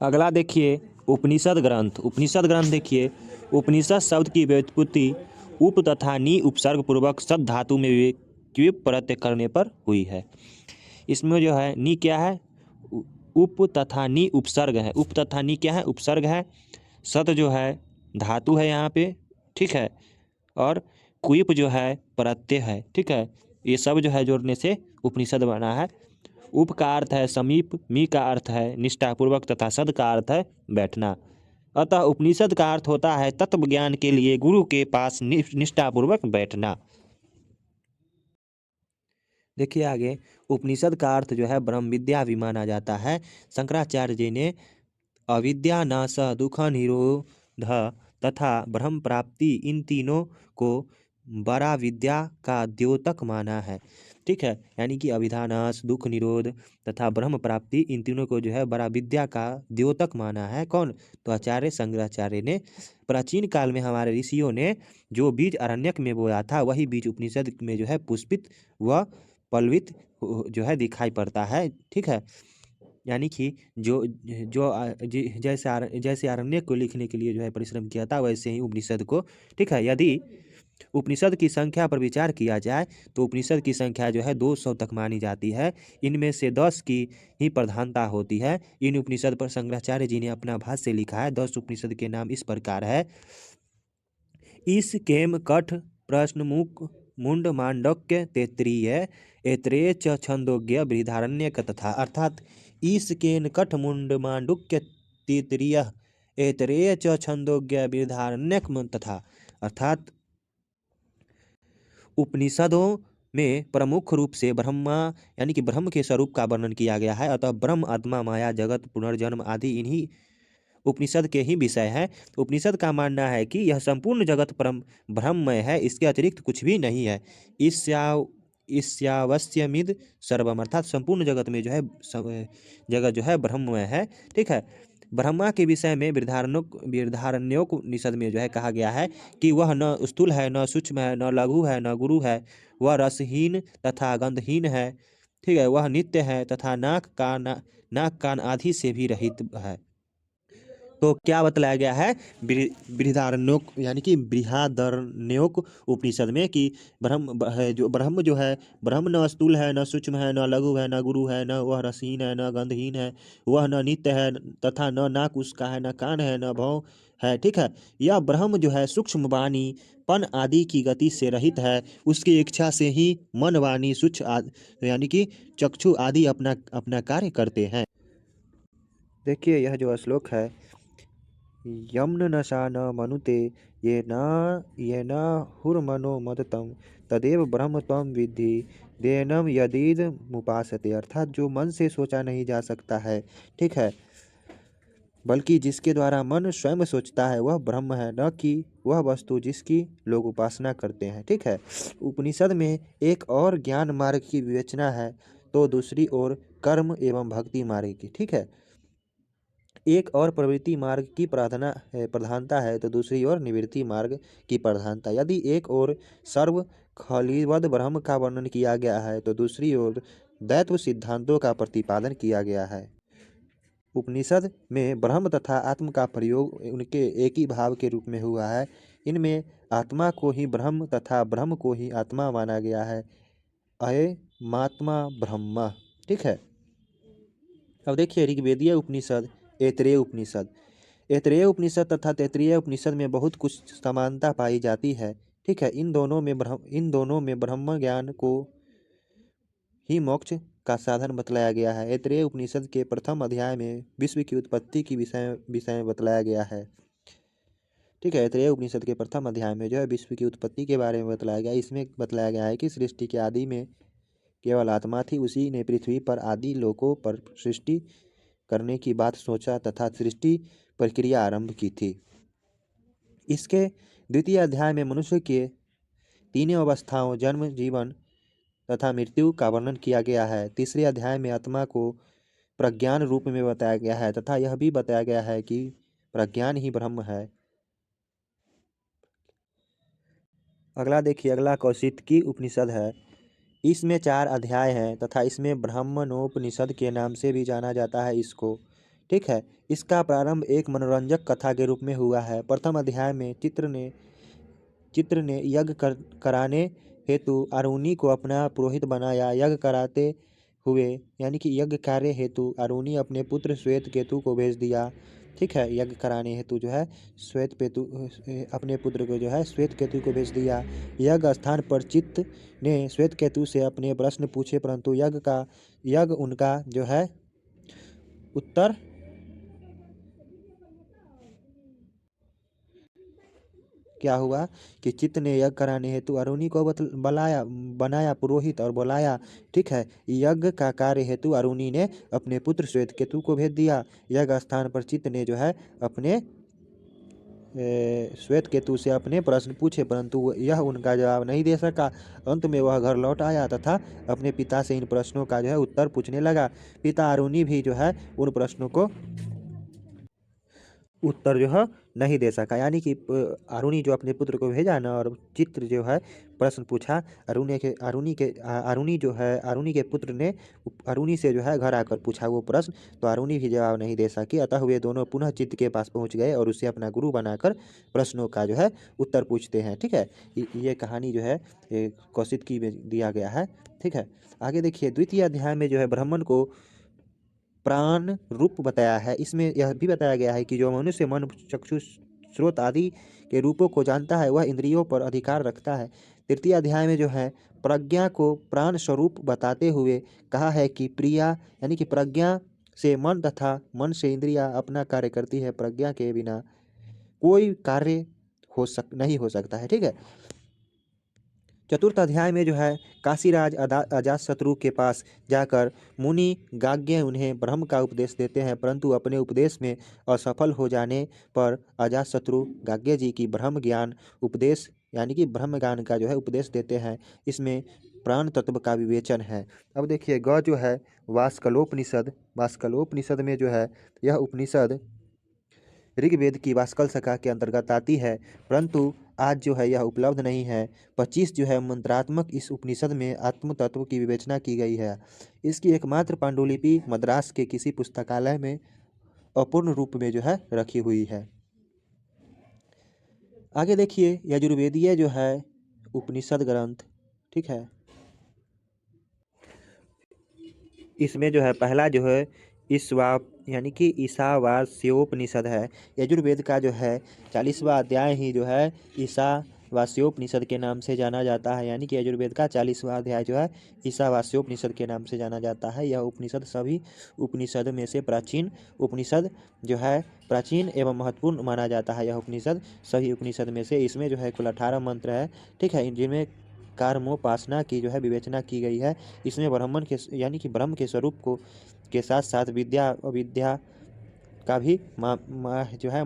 अगला देखिए, उपनिषद ग्रंथ। उपनिषद ग्रंथ देखिए, उपनिषद शब्द की व्युत्पत्ति उप तथा नी उपसर्ग पूर्वक सद धातु में विप प्रत्यय करने पर हुई है। इसमें जो है नी क्या है? उप तथा नी उपसर्ग है। उप तथा नी क्या है? उपसर्ग है। सत जो है धातु है यहाँ पे। ठीक है। और क्विप जो है प्रत्यय है। ठीक है। ये सब जो है जोड़ने से उपनिषद बना है। उप का अर्थ है समीप, मी का अर्थ है निष्ठापूर्वक तथा सद का अर्थ है बैठना। अतः उपनिषद का अर्थ होता है तत्व ज्ञान के लिए गुरु के पास निष्ठापूर्वक बैठना। देखिए आगे, उपनिषद का अर्थ जो है ब्रह्म विद्या भी माना जाता है। शंकराचार्य जी ने अविद्या नाश, दुख निरोध तथा ब्रह्म प्राप्ति, इन तीनों को बड़ा विद्या का द्योतक माना है। ठीक है। यानी कि अविद्यानाश, दुख निरोध तथा ब्रह्म प्राप्ति, इन तीनों को जो है बड़ा विद्या का द्योतक माना है। कौन? तो आचार्य शंकराचार्य ने। प्राचीन काल में हमारे ऋषियों ने जो बीज अरण्यक में बोया था वही बीज उपनिषद में जो है पुष्पित व पल्वित जो है दिखाई पड़ता है। ठीक है। यानी कि जो जो जैसे अरण्यक को लिखने के लिए जो है परिश्रम किया था, वैसे ही उपनिषद को। ठीक है। यदि उपनिषद की संख्या पर विचार किया जाए तो उपनिषद की संख्या जो है 200 तक मानी जाती है। इनमें से 10 की ही प्रधानता होती है। इन उपनिषद पर शंकराचार्य जी ने अपना भाष्य लिखा है। 10 उपनिषद के नाम इस प्रकार है। ईश, केम, कठ, प्रश्न, मुक, मुंड, मांडक्य, तैत्तिरीय, ऐतरेय च छंदोग्य, बृहदारण्यक तथा। अर्थात ईश, केन, कठ, मुंड, मांडुक्य, तैत्तिरीय, ऐतरेय च छंदोग्य, बृहदारण्यक तथा। अर्थात उपनिषदों में प्रमुख रूप से ब्रह्मा यानी कि ब्रह्म के स्वरूप का वर्णन किया गया है। अतः ब्रह्म, आत्मा, माया, जगत, पुनर्जन्म आदि इन्हीं उपनिषद के ही विषय है। उपनिषद का मानना है कि यह संपूर्ण जगत ब्रह्ममय है, इसके अतिरिक्त कुछ भी नहीं है। ईशावास्यमिद सर्वम, अर्थात संपूर्ण जगत में जो है जगत जो है ब्रह्ममय है। ठीक है। ब्रह्मा के विषय में बृहदारण्योपनिषद में जो है कहा गया है कि वह न स्थूल है, न सूक्ष्म है, न लघु है, न गुरु है। वह रसहीन तथा गंधहीन है। ठीक है। वह नित्य है तथा नाक कान आदि से भी रहित है। तो क्या बतलाया गया है बृहदारण्योक यानी कि बृहदारण्योक उपनिषद में कि ब्रह्म जो है ब्रह्म न स्थूल है, न सूक्ष्म है, न लघु है, न गुरु है, न वह रसहीन है, न गंधहीन है। वह न नित्य है तथा न नाक उसका है, न कान है, न भौं है। ठीक है। यह ब्रह्म जो है सूक्ष्म वाणी पन आदि की गति से रहित है। उसकी इच्छा से ही मन, वाणी, सूक्ष्म यानी कि चक्षु आदि अपना अपना कार्य करते हैं। देखिए यह जो श्लोक है, यम्न नशा न मनुते ये न हुर्मनो मदतम तदेव ब्रह्म त्वं विद्धि देनम यदीद मुपासते। अर्थात जो मन से सोचा नहीं जा सकता है। ठीक है। बल्कि जिसके द्वारा मन स्वयं सोचता है वह ब्रह्म है, न कि वह वस्तु जिसकी लोग उपासना करते हैं। ठीक है। उपनिषद में एक और ज्ञान मार्ग की विवेचना है, तो दूसरी ओर कर्म एवं भक्ति मार्ग की। ठीक है। एक और प्रवृत्ति मार्ग की प्रधानता है, तो दूसरी ओर निवृत्ति मार्ग की प्रधानता। यदि एक ओर सर्व खलिवद ब्रह्म का वर्णन किया गया है, तो दूसरी ओर दैत्व सिद्धांतों का प्रतिपादन किया गया है। उपनिषद में ब्रह्म तथा आत्म का प्रयोग उनके एक ही भाव के रूप में हुआ है। इनमें आत्मा को ही ब्रह्म तथा ब्रह्म को ही आत्मा माना गया है। अयमात्मा ब्रह्म। ठीक है। अब देखिए ऋग्वेदीय उपनिषद, ऐतरेय उपनिषद। ऐतरेय उपनिषद तथा तैत्तिरीय उपनिषद में बहुत कुछ समानता पाई जाती है। ठीक है। इन दोनों में ब्रह्म ज्ञान को ही मोक्ष का साधन बतलाया गया है। ऐतरेय उपनिषद के प्रथम अध्याय में विश्व की उत्पत्ति की विषय विषय में बतलाया गया है। ठीक है। ऐतरेय उपनिषद के प्रथम अध्याय में जो है विश्व की उत्पत्ति के बारे में बतलाया गया है। इसमें बतलाया गया है कि सृष्टि के आदि में केवल आत्मा थी, उसी ने पृथ्वी पर आदि लोकों पर सृष्टि करने की बात सोचा तथा सृष्टि प्रक्रिया आरंभ की थी। इसके द्वितीय अध्याय में मनुष्य के तीनों अवस्थाओं जन्म, जीवन तथा मृत्यु का वर्णन किया गया है। तीसरे अध्याय में आत्मा को प्रज्ञान रूप में बताया गया है तथा यह भी बताया गया है कि प्रज्ञान ही ब्रह्म है। अगला देखिए, अगला कौशितकी उपनिषद है। इसमें 4 अध्याय हैं तथा इसमें ब्राह्मणोपनिषद के नाम से भी जाना जाता है इसको। ठीक है। इसका प्रारंभ एक मनोरंजक कथा के रूप में हुआ है। प्रथम अध्याय में चित्र ने कराने हेतु अरुणी को अपना पुरोहित बनाया। यज्ञ कराते हुए यानी कि यज्ञ कार्य हेतु अरुणी अपने पुत्र श्वेत केतु को भेज दिया। ठीक है। यज्ञ कराने हेतु जो है अपने पुत्र को जो है श्वेत केतु को भेज दिया। यज्ञ स्थान पर चित्त ने श्वेत केतु से अपने प्रश्न पूछे, परंतु यज्ञ उनका जो है उत्तर क्या हुआ कि चित्त ने यज्ञ कराने हेतु अरुणी को बनाया पुरोहित और बुलाया। ठीक है। यज्ञ का कार्य हेतु अरुणी ने अपने पुत्र श्वेत केतु को भेज दिया। यज्ञ स्थान पर चित्त ने जो है अपने श्वेत केतु से अपने प्रश्न पूछे, परंतु यह उनका जवाब नहीं दे सका। अंत में वह घर लौट आया तथा अपने पिता से इन प्रश्नों का जो है उत्तर पूछने लगा। पिता अरुणी भी जो है उन प्रश्नों को उत्तर जो है नहीं दे सका। यानी कि अरुणी जो अपने पुत्र को भेजा ना, और चित्र जो है प्रश्न पूछा अरुणी जो है अरुणी के पुत्र ने अरुणी से जो है घर आकर पूछा वो प्रश्न, तो अरुणी भी जवाब नहीं दे सकी। अतः वे दोनों पुनः चित्त के पास पहुंच गए और उसे अपना गुरु बनाकर प्रश्नों का जो है उत्तर पूछते हैं। ठीक है। ये कहानी जो है कौशितकी में दिया गया है। ठीक है। आगे देखिए, द्वितीय अध्याय में जो है ब्राह्मण को प्राण रूप बताया है। इसमें यह भी बताया गया है कि जो मनुष्य मन, चक्षु, स्रोत आदि के रूपों को जानता है वह इंद्रियों पर अधिकार रखता है। तृतीय अध्याय में जो है प्रज्ञा को प्राण स्वरूप बताते हुए कहा है कि प्रिया यानी कि प्रज्ञा से मन तथा मन से इंद्रिया अपना कार्य करती है। प्रज्ञा के बिना कोई कार्य नहीं हो सकता है। ठीक है। चतुर्थ अध्याय में जो है काशीराज अजातशत्रु के पास जाकर मुनि गाग्ञ उन्हें ब्रह्म का उपदेश देते हैं, परंतु अपने उपदेश में असफल हो जाने पर अजातशत्रु गाग्ञ जी की ब्रह्म ज्ञान उपदेश यानी कि ब्रह्म ज्ञान का जो है उपदेश देते हैं। इसमें प्राण तत्व का विवेचन है। अब देखिए ग जो है वास्कलोपनिषद में जो है यह उपनिषद ऋग्वेद की वास्कल शाखा के अंतर्गत आती है, परंतु आज जो है यह उपलब्ध नहीं है। 25 जो है मंत्रात्मक इस उपनिषद में आत्म तत्व की विवेचना की गई है। इसकी एकमात्र पांडुलिपि मद्रास के किसी पुस्तकालय में अपूर्ण रूप में जो है रखी हुई है। आगे देखिए, यजुर्वेदीय जो है उपनिषद ग्रंथ। ठीक है। इसमें जो है पहला जो है यानी कि ईशावास्योपनिषद है। यजुर्वेद का जो है 40वां अध्याय ही जो है ईशावास्योपनिषद के नाम से जाना जाता है। यानी कि यजुर्वेद का 40वां अध्याय जो है ईशावास्योपनिषद के नाम से जाना जाता है। यह उपनिषद सभी उपनिषद में से प्राचीन उपनिषद जो है प्राचीन एवं महत्वपूर्ण माना जाता है। यह उपनिषद सभी उपनिषद में से, इसमें जो है कुल 18 मंत्र है। ठीक है। जिनमें कर्मोपासना की जो है विवेचना की गई है। इसमें ब्राह्मण के यानी कि ब्रह्म के स्वरूप को के साथ साथ विद्या अविद्या का भी जो है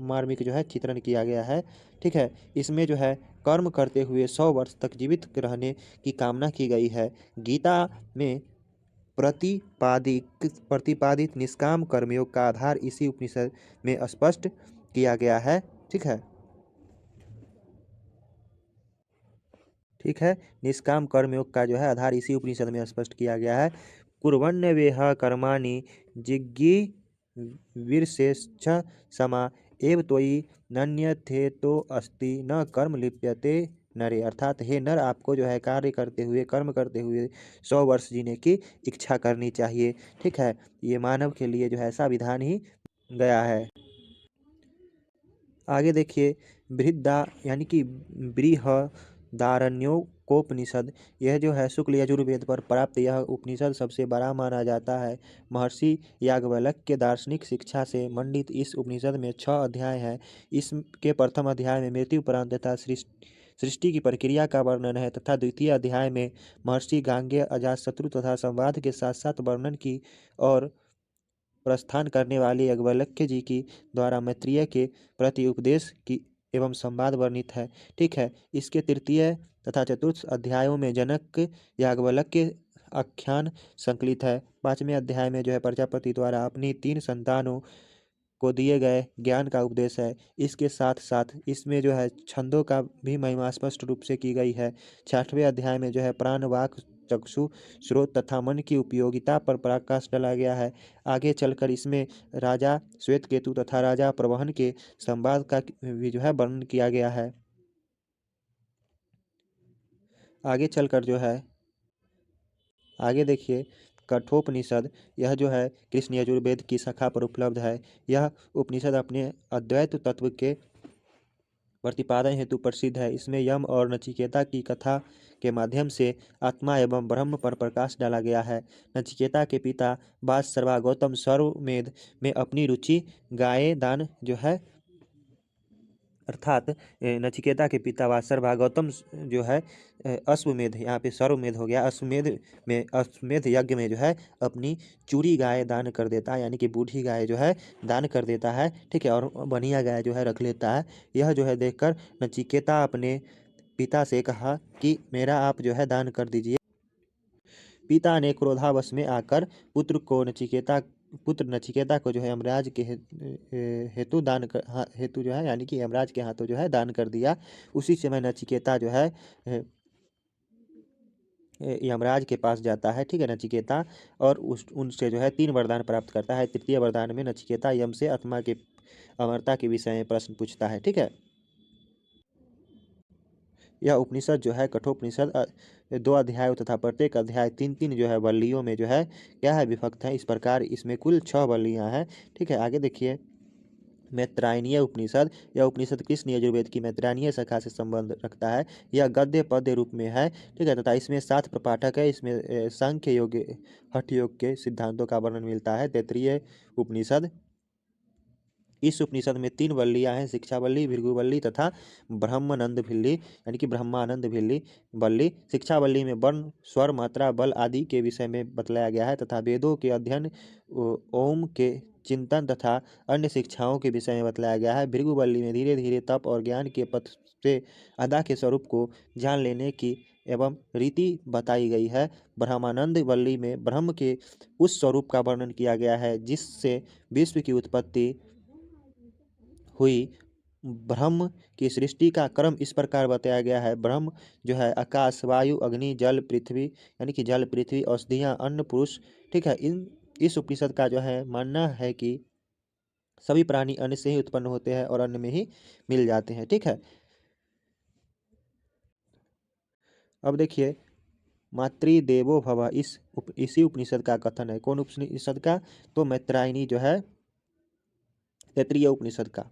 मार्मिक जो है चित्रण किया गया है। ठीक है, इसमें जो है कर्म करते हुए 100 वर्ष तक जीवित रहने की कामना की गई है। गीता में प्रतिपादित निष्काम कर्मयोग का आधार इसी उपनिषद में स्पष्ट किया गया है। ठीक है, ठीक है, निष्काम कर्मयोग का जो है आधार इसी उपनिषद में स्पष्ट किया गया है। कुर्वन्नवेह कर्माणि जिज्ञाविर्षेच्छ समा एव त्वयि नन्यथेतो अस्ति न कर्म लिप्यते नरे। अर्थात हे नर, आपको जो है कार्य करते हुए कर्म करते हुए 100 वर्ष जीने की इच्छा करनी चाहिए। ठीक है, ये मानव के लिए जो है ऐसा विधान ही गया है। आगे देखिए, बृहदा यानी कि बृहदारण्यकोपनिषद, यह जो है शुक्ल यजुर्वेद पर प्राप्त यह उपनिषद सबसे बड़ा माना जाता है। महर्षि याज्ञवल्क्य के दार्शनिक शिक्षा से मंडित इस उपनिषद में 6 अध्याय हैं। इसके प्रथम अध्याय में मृत्यु उपरांत तथा सृष्टि की प्रक्रिया का वर्णन है तथा द्वितीय अध्याय में महर्षि गांगेय, अजातशत्रु तथा संवाद के साथ साथ वर्णन की और प्रस्थान करने वाले याज्ञवल्क्य जी की द्वारा मैत्रेय के प्रति उपदेश की एवं संवाद वर्णित है। ठीक है, इसके तृतीय तथा चतुर्थ अध्यायों में जनक याज्ञवल्क्य आख्यान संकलित है। 5वें अध्याय में जो है प्रजापति द्वारा अपनी 3 संतानों को दिए गए ज्ञान का उपदेश है। इसके साथ साथ इसमें जो है छंदों का भी महिमा स्पष्ट रूप से की गई है। 6वें अध्याय में जो है प्राण, वाक, चक्षु, स्रोत तथा मन की उपयोगिता पर प्रकाश डाला गया है। आगे चलकर इसमें राजा श्वेतकेतु तथा राजा प्रवहन के संवाद का भी जो है वर्णन किया गया है। आगे चलकर जो है आगे देखिए, कठोपनिषद, यह जो है कृष्ण यजुर्वेद की शाखा पर उपलब्ध है। यह उपनिषद अपने अद्वैत तत्व के प्रतिपादन हेतु प्रसिद्ध है। इसमें यम और नचिकेता की कथा के माध्यम से आत्मा एवं ब्रह्म पर प्रकाश डाला गया है। नचिकेता के पिता वासर्वा गौतम सर्वमेध में अपनी रुचि गाये दान जो है, अर्थात नचिकेता के पिता वासर्वा गौतम जो है अश्वमेध, यहाँ पे सर्वमेध हो गया, अश्वमेध यज्ञ में जो है अपनी चूरी गाय दान कर देता है, यानी कि बूढ़ी गाय जो है दान कर देता है। ठीक है, और बढ़िया गाय जो है रख लेता है। यह जो है देखकर नचिकेता अपने पिता से कहा कि मेरा आप जो है दान कर दीजिए। पिता ने क्रोधावश में आकर पुत्र नचिकेता को जो है यमराज के हेतु जो है, यानी कि यमराज के हाथों जो है दान कर दिया। उसी समय नचिकेता जो है यमराज के पास जाता है। ठीक है, नचिकेता, और उनसे जो है 3 वरदान प्राप्त करता है। तृतीय वरदान में नचिकेता यम से आत्मा के अमरता के विषय में प्रश्न पूछता है। ठीक है, यह उपनिषद जो है कठोपनिषद 2 अध्यायों तथा प्रत्येक अध्याय 3-3 जो है वल्लियों में जो है क्या है विभक्त है। इस प्रकार इसमें कुल 6 वल्लियां हैं। ठीक है, आगे देखिए, मैत्रायणीय उपनिषद, यह उपनिषद कृष्ण यजुर्वेद की मैत्रायणीय शाखा से संबंध रखता है। यह गद्य पद्य रूप में है। ठीक है, तथा इसमें 7 प्रपाठक है। इसमें सांख्य योग, हठ योग के सिद्धांतों का वर्णन मिलता है। तैत्तिरीय उपनिषद, इस उपनिषद में 3 वल्लियां हैं, शिक्षावल्ली, भृगुवल्ली तथा ब्रह्मानंद भिल्ली, यानी कि ब्रह्मानंद भिल्ली वल्ली। शिक्षावल्ली में वर्ण, स्वर, मात्रा, बल आदि के विषय में बतलाया गया है तथा वेदों के अध्ययन, ओम के चिंतन तथा अन्य शिक्षाओं के विषय में बतलाया गया है। भृगुवल्ली में धीरे धीरे तप और ज्ञान के पथ से अदा के स्वरूप को जान लेने की एवं रीति बताई गई है। ब्रह्मानंद वल्ली में ब्रह्म के उस स्वरूप का वर्णन किया गया है जिससे विश्व की उत्पत्ति हुई। ब्रह्म की सृष्टि का क्रम इस प्रकार बताया गया है। ब्रह्म जो है आकाश, वायु, अग्नि, जल, पृथ्वी, यानी कि जल, पृथ्वी, औषधियाँ, अन्न, पुरुष। ठीक है, इस उपनिषद का जो है मानना है कि सभी प्राणी अन्न से ही उत्पन्न होते हैं और अन्न में ही मिल जाते हैं। ठीक है, अब देखिए, मातृदेवो भव, इसी उपनिषद का कथन है। कौन उपनिषद का? तो मैत्रायणी जो है तैत्तिरीय उपनिषद का।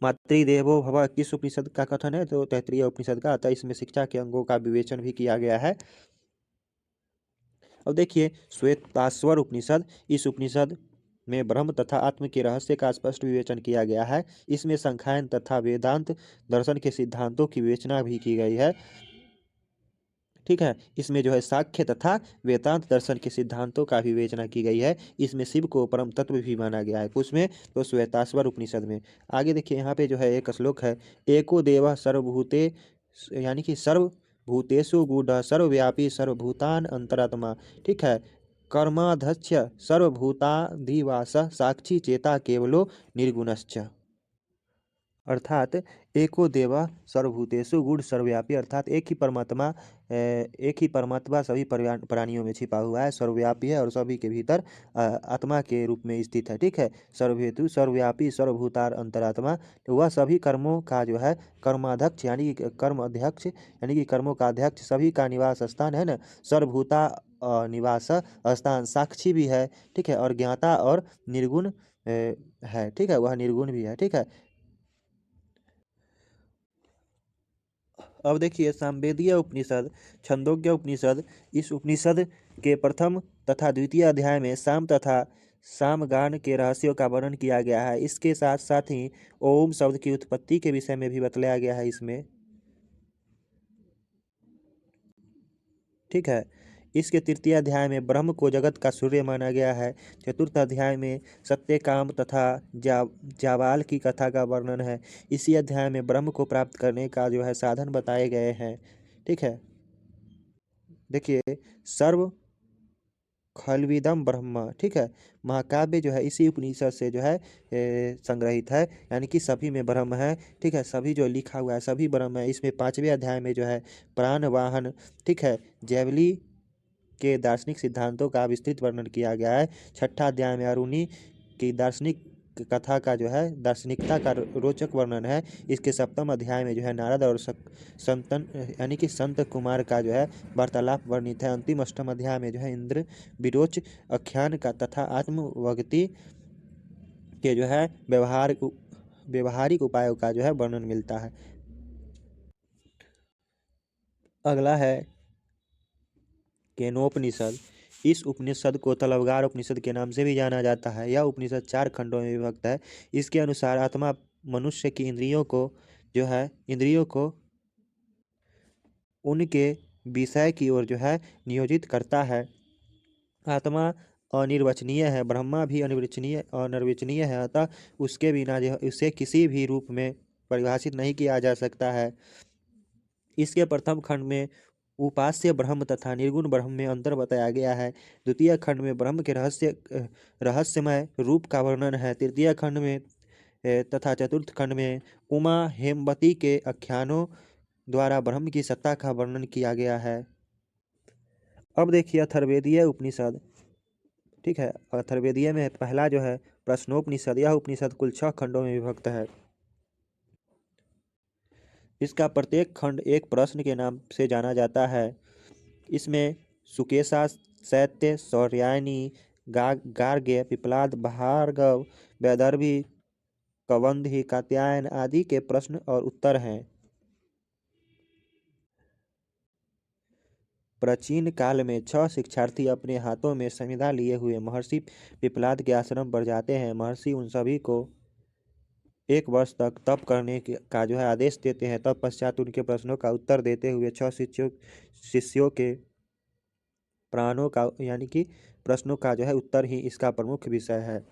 मातृदेवो भव किस उपनिषद का कथन है? तो तैत्तिरीय उपनिषद का। अतः इसमें शिक्षा के अंगों का विवेचन भी किया गया है। अब देखिए, श्वेताश्वर उपनिषद, इस उपनिषद में ब्रह्म तथा आत्म के रहस्य का स्पष्ट विवेचन किया गया है। इसमें संख्यान तथा वेदांत दर्शन के सिद्धांतों की विवेचना भी की गई है। ठीक है। इसमें जो है सांख्य तथा वेदांत दर्शन के सिद्धांतों का विवेचना की गई है। इसमें शिव को परम तत्व भी माना गया है। उसमें तो श्वेताश्वर उपनिषद में। आगे देखिए यहाँ पे जो है एक श्लोक है, एको देव सर्वभूते यानी कि सर्वभूतेषु गूढ़ सर्वव्यापी सर्वभूतान अंतरात्मा। ठीक है। कर्माध्यक्ष सर्वभूताधिवास साक्षी चेता केवलो निर्गुणश्च। अर्थात एको देवा सर्वभूतेषु गूढ़ सर्वव्यापी, अर्थात एक ही परमात्मा सभी प्राणियों में छिपा हुआ है, सर्वव्यापी है और सभी के भीतर आत्मा के रूप में स्थित है। ठीक है। सर्वहेतु सर्वव्यापी सर्वभूतार अंतरात्मा, तो वह सभी कर्मों का जो है कर्माध्यक्ष यानी कि कर्म अध्यक्ष यानी कि कर्मों का अध्यक्ष, सभी का निवास स्थान है ना, सर्वभूता निवास स्थान, साक्षी भी है। ठीक है। और ज्ञाता और निर्गुण है। ठीक है। वह निर्गुण भी है। ठीक है। अब देखिए सामवेदीय उपनिषद, छंदोग्य उपनिषद, इस उपनिषद के प्रथम तथा द्वितीय अध्याय में साम तथा सामगान के रहस्यों का वर्णन किया गया है। इसके साथ साथ ही ओम शब्द की उत्पत्ति के विषय में भी बतलाया गया है इसमें। ठीक है। इसके तृतीय अध्याय में ब्रह्म को जगत का सूर्य माना गया है। चतुर्थ अध्याय में सत्य काम तथा जावाल की कथा का वर्णन है। इसी अध्याय में ब्रह्म को प्राप्त करने का जो है साधन बताए गए हैं। ठीक है। देखिए सर्व खलविदम ब्रह्म। ठीक है। महाकाव्य जो है इसी उपनिषद से जो है संग्रहित है, यानी कि सभी में ब्रह्म है। ठीक है। सभी जो लिखा हुआ है सभी ब्रह्म है। इसमें पांचवें अध्याय में जो है प्राण वाहन, ठीक है, जैवली के दार्शनिक सिद्धांतों का विस्तृत वर्णन किया गया है। छठा अध्याय में अरुणी की दार्शनिक कथा का जो है दार्शनिकता का रोचक वर्णन है। इसके सप्तम अध्याय में जो है नारद और संतन यानी कि संत कुमार का जो है वार्तालाप वर्णित है। अंतिम अष्टम अध्याय में जो है इंद्र विरोच आख्यान का तथा आत्मवगति के जो है व्यवहारिक उपायों का जो है वर्णन मिलता है। अगला है केनोपनिषद। इस उपनिषद को तलवगार उपनिषद के नाम से भी जाना जाता है। यह उपनिषद 4 खंडों में विभक्त है। इसके अनुसार आत्मा मनुष्य की इंद्रियों को उनके विषय की ओर जो है नियोजित करता है। आत्मा अनिर्वचनीय है, ब्रह्मा भी अनिर्वचनीय है, अतः उसके बिना जो उसे किसी भी रूप में परिभाषित नहीं किया जा सकता है। इसके प्रथम खंड में उपास्य ब्रह्म तथा निर्गुण ब्रह्म में अंतर बताया गया है। द्वितीय खंड में ब्रह्म के रहस्यमय रूप का वर्णन है। तृतीय खंड में तथा चतुर्थ खंड में उमा हेमवती के आख्यानों द्वारा ब्रह्म की सत्ता का वर्णन किया गया है। अब देखिए अथर्वेदीय उपनिषद। ठीक है। अथर्वेदीय में पहला जो है प्रश्नोपनिषद। यह उपनिषद कुल 6 खंडों में विभक्त है। इसका प्रत्येक खंड एक प्रश्न के नाम से जाना जाता है। इसमें सुकेशा, शैत्य, सौर्यायनी, गार्ग्य, पिप्लाद, भार्गव, वैदर्भी, कबंधी, कात्यायन आदि के प्रश्न और उत्तर हैं। प्राचीन काल में 6 शिक्षार्थी अपने हाथों में संविधा लिए हुए महर्षि पिप्लाद के आश्रम पर जाते हैं। महर्षि उन सभी को 1 वर्ष तक तप करने का जो है आदेश देते हैं। तब पश्चात उनके प्रश्नों का उत्तर देते हुए 6 शिष्यों के प्राणों का यानी कि प्रश्नों का जो है उत्तर ही इसका प्रमुख विषय है।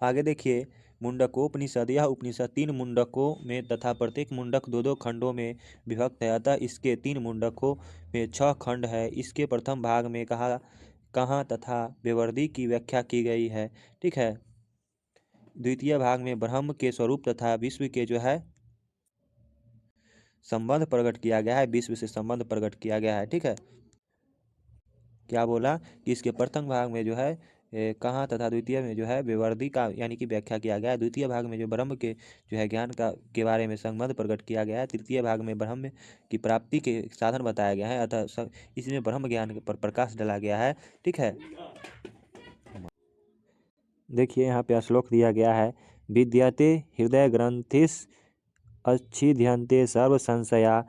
आगे देखिए मुंडकोपनिषद। यह उपनिषद 3 मुंडकों में तथा प्रत्येक मुंडक 2-2 खंडों में विभक्त है। अतः इसके 3 मुंडकों में 6 खंड है। इसके प्रथम भाग में कहाँ तथा विवर्दी की व्याख्या की गई है। ठीक है। द्वितीय भाग में ब्रह्म के स्वरूप तथा विश्व के जो है संबंध प्रकट किया गया है, विश्व से संबंध प्रकट किया गया है। ठीक है। क्या बोला कि इसके प्रथम भाग में जो है कहाँ तथा द्वितीय में जो है विवर्दी का यानी कि व्याख्या किया गया है। द्वितीय भाग में जो ब्रह्म के जो है ज्ञान का के बारे में संबंध प्रकट किया गया है। तृतीय भाग में ब्रह्म की प्राप्ति के साधन बताया गया है, अतः इसमें ब्रह्म ज्ञान पर प्रकाश डाला गया है। ठीक है। देखिए यहाँ पे श्लोक दिया गया है, विद्यते हृदय ग्रंथिस अच्छिध्यन्ते सर्व संशया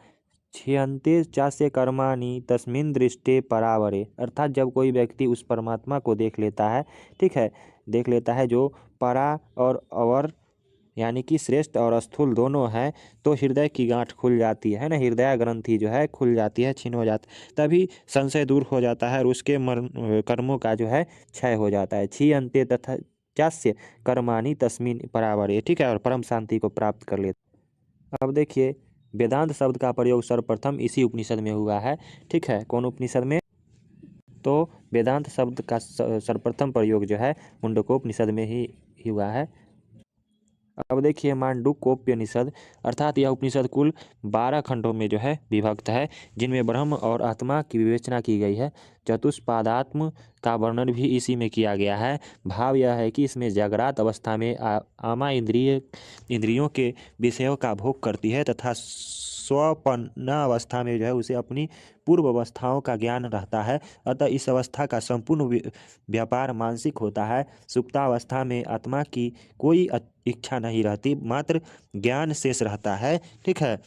छियन्ते चास्य कर्माणि तस्मिन् दृष्टे परावरे। अर्थात जब कोई व्यक्ति उस परमात्मा को देख लेता है, ठीक है, देख लेता है जो परा और अवर यानी कि श्रेष्ठ और स्थूल दोनों हैं तो हृदय की गांठ खुल जाती है ना, हृदय ग्रंथि जो है खुल जाती है, क्षीण हो जाती है, तभी संशय दूर हो जाता है और उसके कर्मों का जो है क्षय हो जाता है। छी अंते तथा चास्य कर्माणि तस्मिन् परावरे, ठीक है, और परम शांति को प्राप्त कर लेते। अब देखिए वेदांत शब्द का प्रयोग सर्वप्रथम इसी उपनिषद में हुआ है, ठीक है, कौन उपनिषद में? तो वेदांत शब्द का सर्वप्रथम प्रयोग जो है मुंडकोपनिषद में ही हुआ है। अब देखिए मांडुक्योपनिषद अर्थात यह उपनिषद कुल 12 खंडों में जो है विभक्त है, जिनमें ब्रह्म और आत्मा की विवेचना की गई है। चतुष्पादात्म का वर्णन भी इसी में किया गया है। भाव यह है कि इसमें जागृत अवस्था में आमा इंद्रियों के विषयों का भोग करती है तथा स्वप्नावस्था में जो है उसे अपनी पूर्व अवस्थाओं का ज्ञान रहता है। अतः इस अवस्था का संपूर्ण व्यापार मानसिक होता है। सुप्तावस्था में आत्मा की कोई इच्छा नहीं रहती, मात्र ज्ञान शेष रहता है, ठीक है।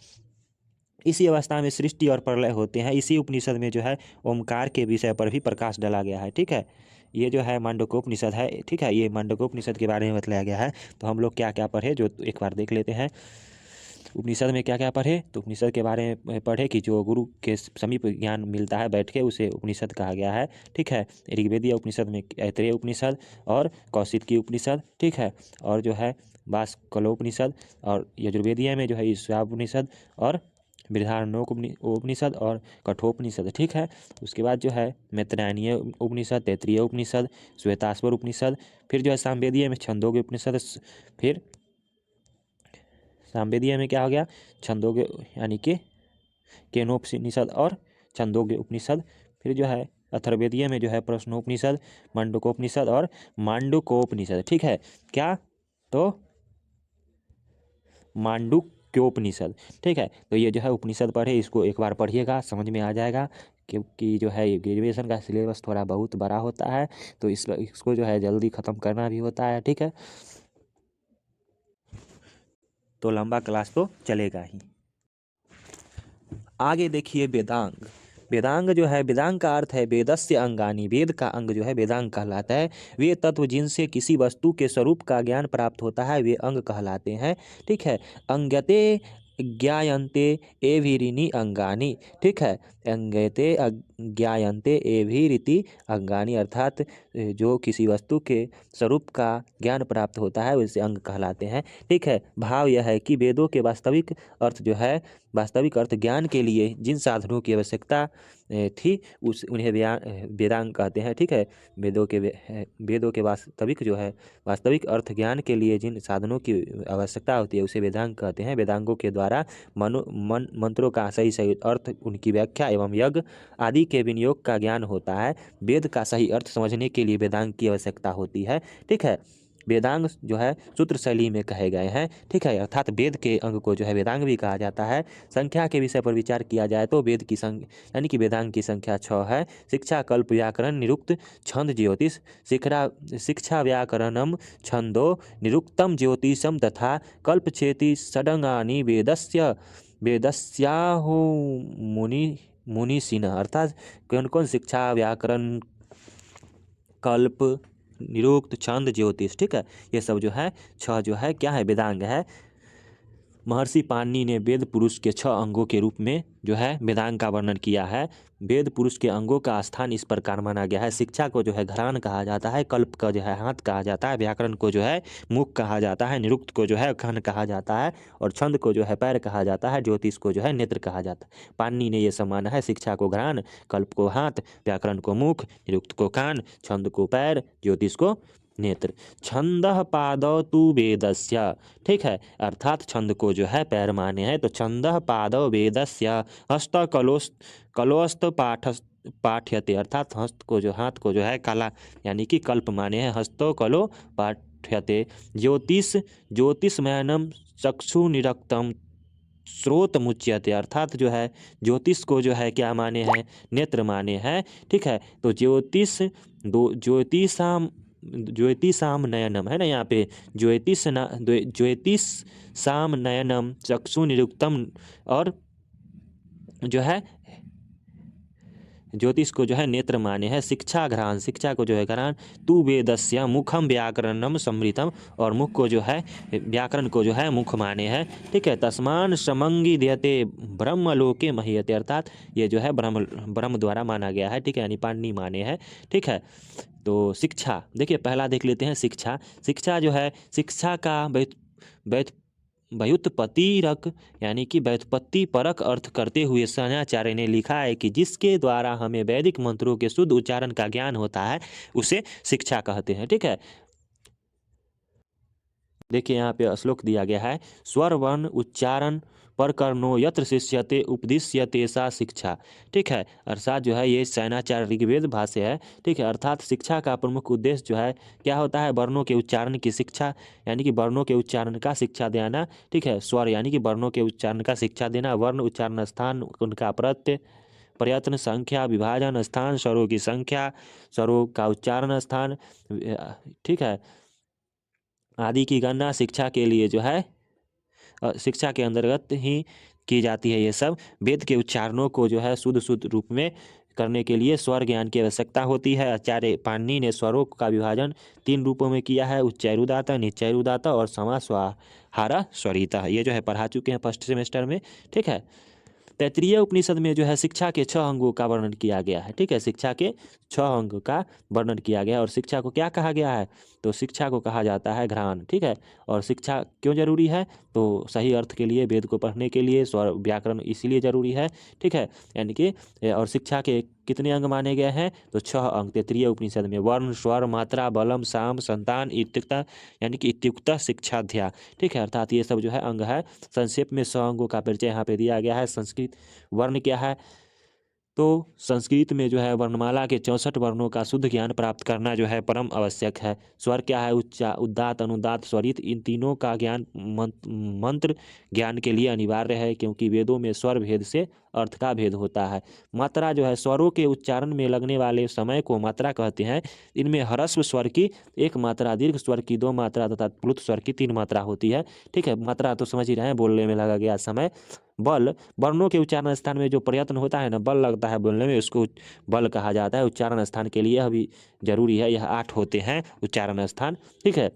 इसी अवस्था में सृष्टि और प्रलय होते हैं। इसी उपनिषद में जो है ओमकार के विषय पर भी प्रकाश डाला गया है, ठीक है। ये जो है मांडुक्योपनिषद है, ठीक है, ये मांडुक्योपनिषद के बारे में बताया गया है। तो हम लोग क्या क्या पढ़े जो एक बार देख लेते हैं। उपनिषद में क्या क्या पढ़े, तो उपनिषद के बारे में पढ़े कि जो गुरु के समीप ज्ञान मिलता है बैठ के उसे उपनिषद कहा गया है, ठीक है। ऋग्वेदीय उपनिषद में ऐतरेय उपनिषद और कौशिकी उपनिषद, ठीक है, और जो है भास्कलोपनिषद, और यजुर्वेदीय में जो है ईशावास्योपनिषद और बृहदारण्यकोपनिषद और कठोपनिषद, ठीक है। उसके बाद जो है मैत्रेयीय उपनिषद, तैत्तिरीय उपनिषद, श्वेताश्वर उपनिषद, फिर जो है सामवेदीय में छंदोग्य उपनिषद, फिर सामवेदीय में क्या हो गया छंदोग्य यानी कि केनोपनिषद और छंदोग्य उपनिषद, फिर जो है अथर्ववेदीय में जो है प्रश्नोपनिषद, मांडुक्योपनिषद और मांडुकोपनिषद, ठीक है। क्या? तो मांडुक्योपनिषद, ठीक है। तो ये जो है उपनिषद पढ़े, इसको एक बार पढ़िएगा, समझ में आ जाएगा, क्योंकि जो है ग्रेजुएशन का सिलेबस थोड़ा बहुत बड़ा होता है, तो इसको जो है जल्दी ख़त्म करना भी होता है, ठीक है। तो लंबा क्लास तो चलेगा ही। आगे देखिए वेदांग। वेदांग जो है, वेदांग का अर्थ है वेदस्य अंगानी, वेद का अंग जो है वेदांग कहलाता है। वे तत्व जिनसे किसी वस्तु के स्वरूप का ज्ञान प्राप्त होता है वे अंग कहलाते हैं, ठीक है। अंगते ज्ञायन्ते एभिरिनि अंगानी, ठीक है। अंगते ज्ञायन्ते एभिरिति अंगानी, अर्थात जो किसी वस्तु के स्वरूप का ज्ञान प्राप्त होता है उसे अंग कहलाते हैं, ठीक है। भाव यह है कि वेदों के वास्तविक अर्थ जो है, वास्तविक अर्थ ज्ञान के लिए जिन साधनों की आवश्यकता थी उन्हें वेदांग कहते हैं, ठीक है। वेदों के वास्तविक जो है, वास्तविक अर्थ ज्ञान के लिए जिन साधनों की आवश्यकता होती है उसे वेदांग कहते हैं। वेदांगों के द्वारा मंत्रों का सही अर्थ, उनकी व्याख्या एवं यज्ञ आदि के विनियोग का ज्ञान होता है। वेद का सही अर्थ समझने के लिए वेदांग की आवश्यकता होती है, ठीक है। वेदांग जो है सूत्र शैली में कहे गए हैं, ठीक है, अर्थात वेद के अंग को जो है वेदांग भी कहा जाता है। संख्या के विषय पर विचार किया जाए तो वेद की संख्या यानी कि वेदांग की संख्या 6 है। शिक्षा, कल्प, व्याकरण, निरुक्त, छंद, ज्योतिष। शिक्षा व्याकरणम छंदो निरुक्तम ज्योतिषम तथा कल्पचेति षडंगानि वेदस्याहु मुनिशिन, अर्थात कौन कौन शिक्षा, व्याकरण, कल्प, निरुक्त, छंद, ज्योतिष, ठीक है, ये सब जो है 6 जो है क्या है वेदांग है। महर्षि पाणिनि ने वेद पुरुष के 6 अंगों के रूप में जो है वेदांग का वर्णन किया है। वेद पुरुष के अंगों का स्थान इस प्रकार माना गया है। शिक्षा को जो है घरान कहा जाता है, कल्प का जो है हाथ कहा जाता है, व्याकरण को जो है मुख कहा जाता है, निरुक्त को जो है कान कहा जाता है, और छंद को जो है पैर कहा जाता है, ज्योतिष को जो है नेत्र कहा जाता है। पाणिनि ने यह सब माना है, शिक्षा को घरान, कल्प को हाथ, व्याकरण को मुख, निरुक्त को कान, छंद को पैर, ज्योतिष को नेत्र। छंदः पादौ तु वेदस्य, ठीक है, अर्थात छंद को जो है पैर माने हैं, तो छंदः पादौ वेदस्य हस्त कलोस्त पाठ्यते, अर्थात हस्त को जो हाथ को जो है काला यानी कि कल्प माने हैं, हस्तो कलो पाठ्यते। ज्योतिषमयनम चक्षु निरक्तम स्रोत मुच्यते, अर्थात जो है ज्योतिष को जो है क्या माने हैं, नेत्र माने हैं, ठीक है। तो ज्योतिषाम नयनम है ना, यहाँ पे ज्योतिष साम नयनम चक्षु निरुक्तम, और जो है ज्योतिष को जो है नेत्र माने है। शिक्षा घ्राण, शिक्षा को जो है घ्राण। तू वेदस्य मुखम व्याकरणम समृतम, और मुख को जो है व्याकरण को जो है मुख माने है। ठीक है। तस्मान समंगी देते ब्रह्मलोके महीयते, अर्थात ये जो है ब्रह्म द्वारा माना गया है। ठीक है, यानी पाणिनि माने है। ठीक है। तो शिक्षा देखिए, पहला देख लेते हैं शिक्षा। शिक्षा जो है, शिक्षा का व्युत्पत्तिरक यानी कि व्युत्पत्ति परक अर्थ करते हुए शरणाचार्य ने लिखा है कि जिसके द्वारा हमें वैदिक मंत्रों के शुद्ध उच्चारण का ज्ञान होता है उसे शिक्षा कहते हैं। ठीक है। देखिए यहाँ पे श्लोक दिया गया है, स्वर वर्ण उच्चारण पर कर्णो यत्र शिष्यते उपदिश्यते सा शिक्षा। ठीक है, अर्थात जो है ये शयनाचार्य ऋग्वेद भाष्य है। ठीक है, अर्थात शिक्षा का प्रमुख उद्देश्य जो है क्या होता है, वर्णों के उच्चारण की शिक्षा, यानी कि वर्णों के उच्चारण का शिक्षा देना। ठीक है, स्वर यानी कि वर्णों के उच्चारण का शिक्षा देना, वर्ण उच्चारण स्थान उनका प्रत्यय, प्रयत्न संख्या, विभाजन स्थान, स्वरों की संख्या, स्वरों का उच्चारण स्थान, ठीक है, आदि की गणना शिक्षा के लिए जो है शिक्षा के अंतर्गत ही की जाती है। ये सब वेद के उच्चारणों को जो है शुद्ध शुद्ध रूप में करने के लिए स्वर ज्ञान की आवश्यकता होती है। आचार्य पाणिनि ने स्वरों का विभाजन 3 रूपों में किया है, उच्चैरुदाता, निच्चैरुदाता और समास्वाहारा स्वरिता। ये जो है पढ़ा चुके हैं फर्स्ट सेमेस्टर में। ठीक है। तैत्तिरीय उपनिषद में जो है शिक्षा के 6 अंगों का वर्णन किया गया है। ठीक है, शिक्षा के 6 अंग का वर्णन किया गया है। और शिक्षा को क्या कहा गया है, तो शिक्षा को कहा जाता है घ्राण। ठीक है, और शिक्षा क्यों जरूरी है, तो सही अर्थ के लिए, वेद को पढ़ने के लिए, स्वर व्याकरण इसीलिए जरूरी है। ठीक है, यानी कि और शिक्षा के कितने अंग माने गए हैं, तो 6 अंग तैत्तिरीय उपनिषद में, वर्ण स्वर मात्रा बलम साम संतान इत्युक्ता, यानी कि इत्युक्ता शिक्षाध्याय। ठीक है, अर्थात ये सब जो है अंग है। संक्षेप में 100 अंगों का परिचय यहाँ पे दिया गया है। संस्कृत वर्ण क्या है, तो संस्कृत में जो है वर्णमाला के 64 वर्णों का शुद्ध ज्ञान प्राप्त करना जो है परम आवश्यक है। स्वर क्या है, उदात अनुदात स्वरित, इन तीनों का ज्ञान मंत्र ज्ञान के लिए अनिवार्य है, क्योंकि वेदों में स्वर भेद से अर्थ का भेद होता है। मात्रा जो है, स्वरों के उच्चारण में लगने वाले समय को मात्रा कहते हैं। इनमें ह्रस्व स्वर की 1 मात्रा, दीर्घ स्वर की 2 मात्रा तथा प्लुत स्वर की 3 मात्रा होती है। ठीक है, मात्रा तो समझ ही रहे हैं, बोलने में लगा गया समय। बल, वर्णों के उच्चारण स्थान में जो प्रयत्न होता है ना, बल लगता है बोलने में, उसको बल कहा जाता है। उच्चारण स्थान के लिए अभी जरूरी है, यह 8 होते हैं उच्चारण स्थान। ठीक है।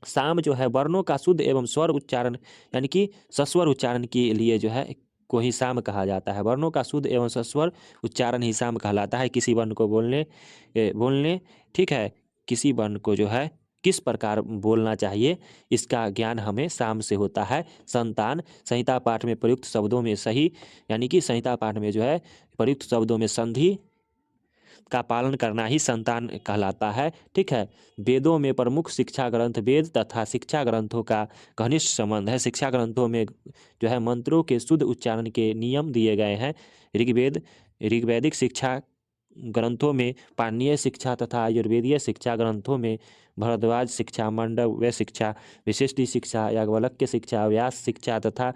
साम जो है, वर्णों का शुद्ध एवं स्वर उच्चारण यानी कि सस्वर उच्चारण के लिए जो है को ही साम कहा जाता है। वर्णों का शुद्ध एवं सस्वर उच्चारण ही साम कहलाता है। किसी वर्ण को बोलने ठीक है, किसी वर्ण को जो है किस प्रकार बोलना चाहिए, इसका ज्ञान हमें साम से होता है। संतान, संहिता पाठ में प्रयुक्त शब्दों में सही, यानी कि संहिता पाठ में जो है प्रयुक्त शब्दों में संधि का पालन करना ही संतान कहलाता है। ठीक है। वेदों में प्रमुख शिक्षा ग्रंथ वेद तथा शिक्षा ग्रंथों का घनिष्ठ संबंध है। शिक्षा ग्रंथों में जो है मंत्रों के शुद्ध उच्चारण के नियम दिए गए हैं। ऋग्वैदिक शिक्षा ग्रंथों में पाणिनीय शिक्षा तथा आयुर्वेदीय शिक्षा ग्रंथों में भरद्वाज शिक्षा, मांडव्य शिक्षा, विशिष्टि शिक्षा, याज्ञवल्क्य शिक्षा, व्यास शिक्षा तथा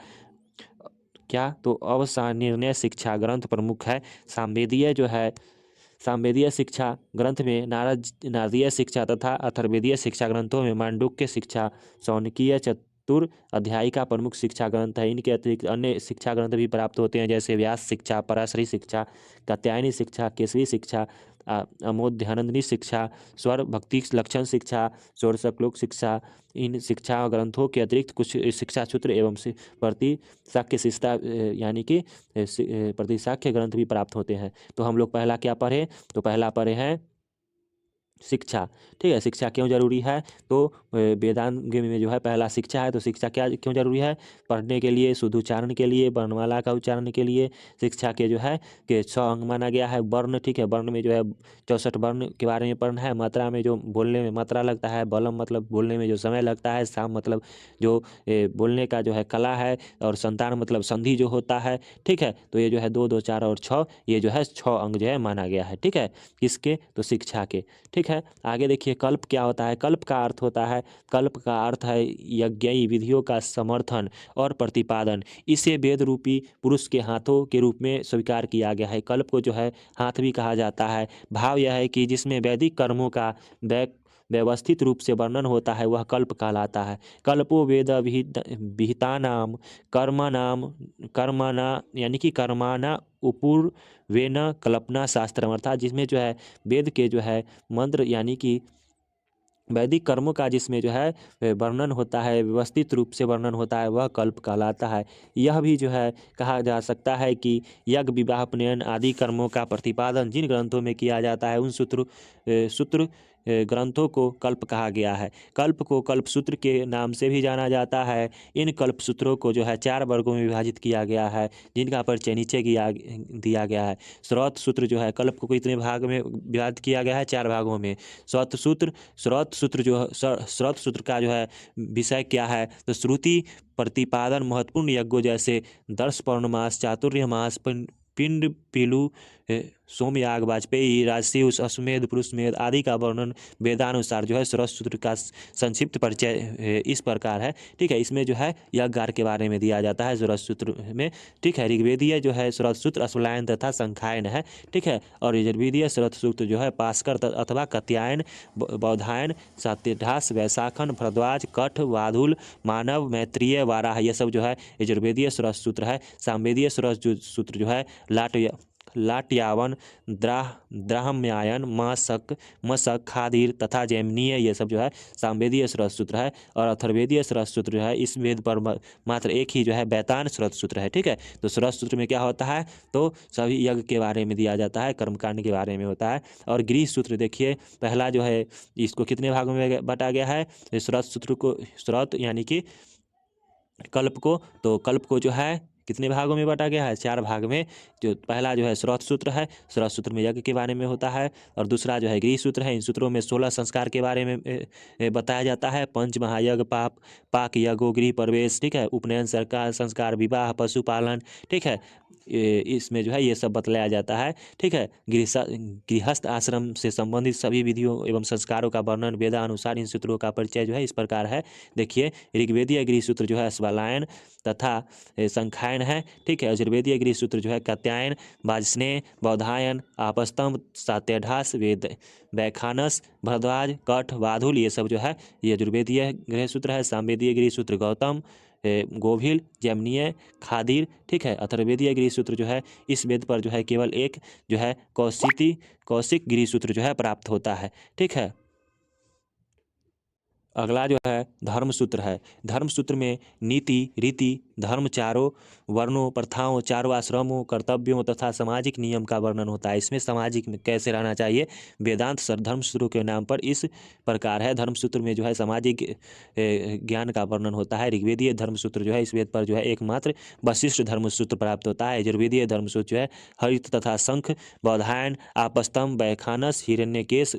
क्या, तो अवसाननिर्णय शिक्षा ग्रंथ प्रमुख है। सामवेदीय शिक्षा ग्रंथ में नारदीय शिक्षा तथा अथर्वेदीय शिक्षा ग्रंथों में मांडुक्य शिक्षा, शौनकीय चतुर अध्यायी का प्रमुख शिक्षा ग्रंथ है। इनके अतिरिक्त अन्य शिक्षा ग्रंथ भी प्राप्त होते हैं, जैसे व्यास शिक्षा, पराशरी शिक्षा, कात्यायनी शिक्षा, केसरी शिक्षा, अमोध्यानंदिनी शिक्षा, स्वर भक्ति लक्षण शिक्षा, षोडशक्लोक शिक्षा। इन शिक्षा ग्रंथों के अतिरिक्त कुछ शिक्षा सूत्र एवं प्रतिशाख्य शिक्षा यानी कि प्रतिशाख्य ग्रंथ भी प्राप्त होते हैं। तो हम लोग पहला क्या पढ़े, तो पहला पढ़े हैं शिक्षा। ठीक है, शिक्षा क्यों जरूरी है, तो वेदांग में जो है पहला शिक्षा है। तो शिक्षा क्या क्यों जरूरी है, पढ़ने के लिए, शुद्ध उच्चारण के लिए, वर्णमाला का उच्चारण के लिए। शिक्षा के जो है कि 6 अंग माना गया है। वर्ण, ठीक है, वर्ण में जो है 64 वर्ण के बारे में पढ़ना है। मात्रा में जो बोलने में मात्रा लगता है, बलम मतलब बोलने में जो समय लगता है, साम मतलब जो बोलने का जो है कला है, और संतान मतलब संधि जो होता है। ठीक है, तो ये जो है 2, 2, 4 और 6, ये जो है 6 अंग जो है माना गया है। ठीक है, किसके, तो शिक्षा के। ठीक है, आगे देखिए कल्प क्या होता है। कल्प का अर्थ होता है, कल्प का अर्थ है यज्ञ विधियों का समर्थन और प्रतिपादन। इसे वेद रूपी पुरुष के हाथों के रूप में स्वीकार किया गया है। कल्प को जो है हाथ भी कहा जाता है। भाव यह है कि जिसमें वैदिक कर्मों का व्यवस्थित रूप से वर्णन होता है, वह कल्प कहलाता है। कल्पो वेद विहितानाम कर्मना यानी कि कर्माना उपूर्वेन कल्पना शास्त्रम, अर्थात जिसमें जो है वेद के जो है मंत्र यानी कि वैदिक कर्मों का जिसमें जो है वर्णन होता है, व्यवस्थित रूप से वर्णन होता है, वह कल्प कहलाता है। यह भी जो है कहा जा सकता है कि यज्ञ विवाह उपनयन आदि कर्मों का प्रतिपादन जिन ग्रंथों में किया जाता है उन सूत्र ग्रंथों को कल्प कहा गया है। कल्प को कल्प सूत्र के नाम से भी जाना जाता है। इन कल्प सूत्रों को जो है 4 वर्गों में विभाजित किया गया है, जिनका परिचय नीचे दिया गया है। श्रौत सूत्र जो है कल्प को कितने भाग में विभाजित किया गया है? 4 भागों में। श्रौत सूत्र श्रौत सूत्र का जो है विषय क्या है? तो श्रुति प्रतिपादन महत्वपूर्ण यज्ञों जैसे दर्श पौर्णमास, चातुर्य मास, पिंड पीलू, सोमयाग, वाजपेयी, राजशिव, अश्वमेध, पुरुषमेध आदि का वर्णन वेदानुसार जो है श्रौत सूत्र का संक्षिप्त परिचय इस प्रकार है। ठीक है, इसमें जो है यज्ञ के बारे में दिया जाता है श्रौत सूत्र में। ठीक है, ऋग्वेदीय जो है श्रौत सूत्र अश्वलायन तथा संखायन है। ठीक है, और यजुर्वेदीय श्रौत सूत्र जो है पास्कर अथवा कत्यायन, बौधायन, सात्यढास, वैशाखन, भरद्वाज, कठ, वाधुल, मानव, मैत्रेय, वाराह, ये सब जो है यजुर्वेदीय श्रौत सूत्र है। सामवेदीय श्रौत सूत्र जो है लाटयावन, द्राहम्यायन, मशक, खादीर तथा जैमिनीय, ये सब जो है सामवेदीय श्रौत सूत्र है। और अथर्वेदीय श्रौत सूत्र जो है इस वेद पर मात्र एक ही जो है बैतान श्रौत सूत्र है। ठीक है, तो श्रौत सूत्र में क्या होता है? तो सभी यज्ञ के बारे में दिया जाता है, कर्मकांड के बारे में होता है। और गृह सूत्र देखिए, पहला जो है इसको कितने भागों में बांटा गया है? श्रौत सूत्र को, श्रौत यानी कि कल्प को, तो कल्प को जो है कितने भागों में बांटा गया है? 4 भाग में। जो पहला जो है श्रौत सूत्र है, श्रौत सूत्र में यज्ञ के बारे में होता है। और दूसरा जो है गृह सूत्र है, इन सूत्रों में 16 संस्कार के बारे में बताया जाता है। पंच महायज्ञ, पाक यज्ञ, गृह प्रवेश, ठीक है, उपनयन संस्कार, विवाह, पशुपालन, ठीक है, इसमें जो है ये सब बतलाया जाता है। ठीक है, गृहस्थ आश्रम से संबंधित सभी विधियों एवं संस्कारों का वर्णन वेदानुसार इन सूत्रों का परिचय जो है इस प्रकार है। देखिए, ऋग्वेदीय गृह सूत्र जो है अश्वलायन तथा संखायन है। ठीक है, यजुर्वेदीय गृह सूत्र जो है कात्यायन, वाजस्नेय, बौधायन, आपस्तंभ, सात्यढास, वैखानस, भरद्वाज, कठ, वाधुल, ये सब जो है यजुर्वेदीय गृह सूत्र है। सामवेदीय गृह सूत्र गौतम, गोभिल, जैमिनीय, खादीर। ठीक है, अथर्वेदीय गृह सूत्र जो है इस वेद पर जो है केवल एक जो है कौशिक गृह सूत्र जो है प्राप्त होता है। ठीक है, अगला जो है धर्म सूत्र है। धर्म सूत्र में नीति, रीति, धर्म, चारों वर्णों, प्रथाओं, चारों आश्रमों, कर्तव्यों तथा सामाजिक नियम का वर्णन होता है। इसमें सामाजिक में कैसे रहना चाहिए, वेदांत धर्म सूत्रों के नाम पर इस प्रकार है। धर्म सूत्र में जो है सामाजिक ज्ञान का वर्णन होता है। ऋग्वेदीय धर्म सूत्र जो है इस वेद पर जो है एकमात्र वशिष्ठ धर्म सूत्र प्राप्त होता है। यजुर्वेदीय धर्म सूत्र जो है हरित तथा शंख, बौधायन, आपस्तंभ, वैखानस, हिरण्यकेश,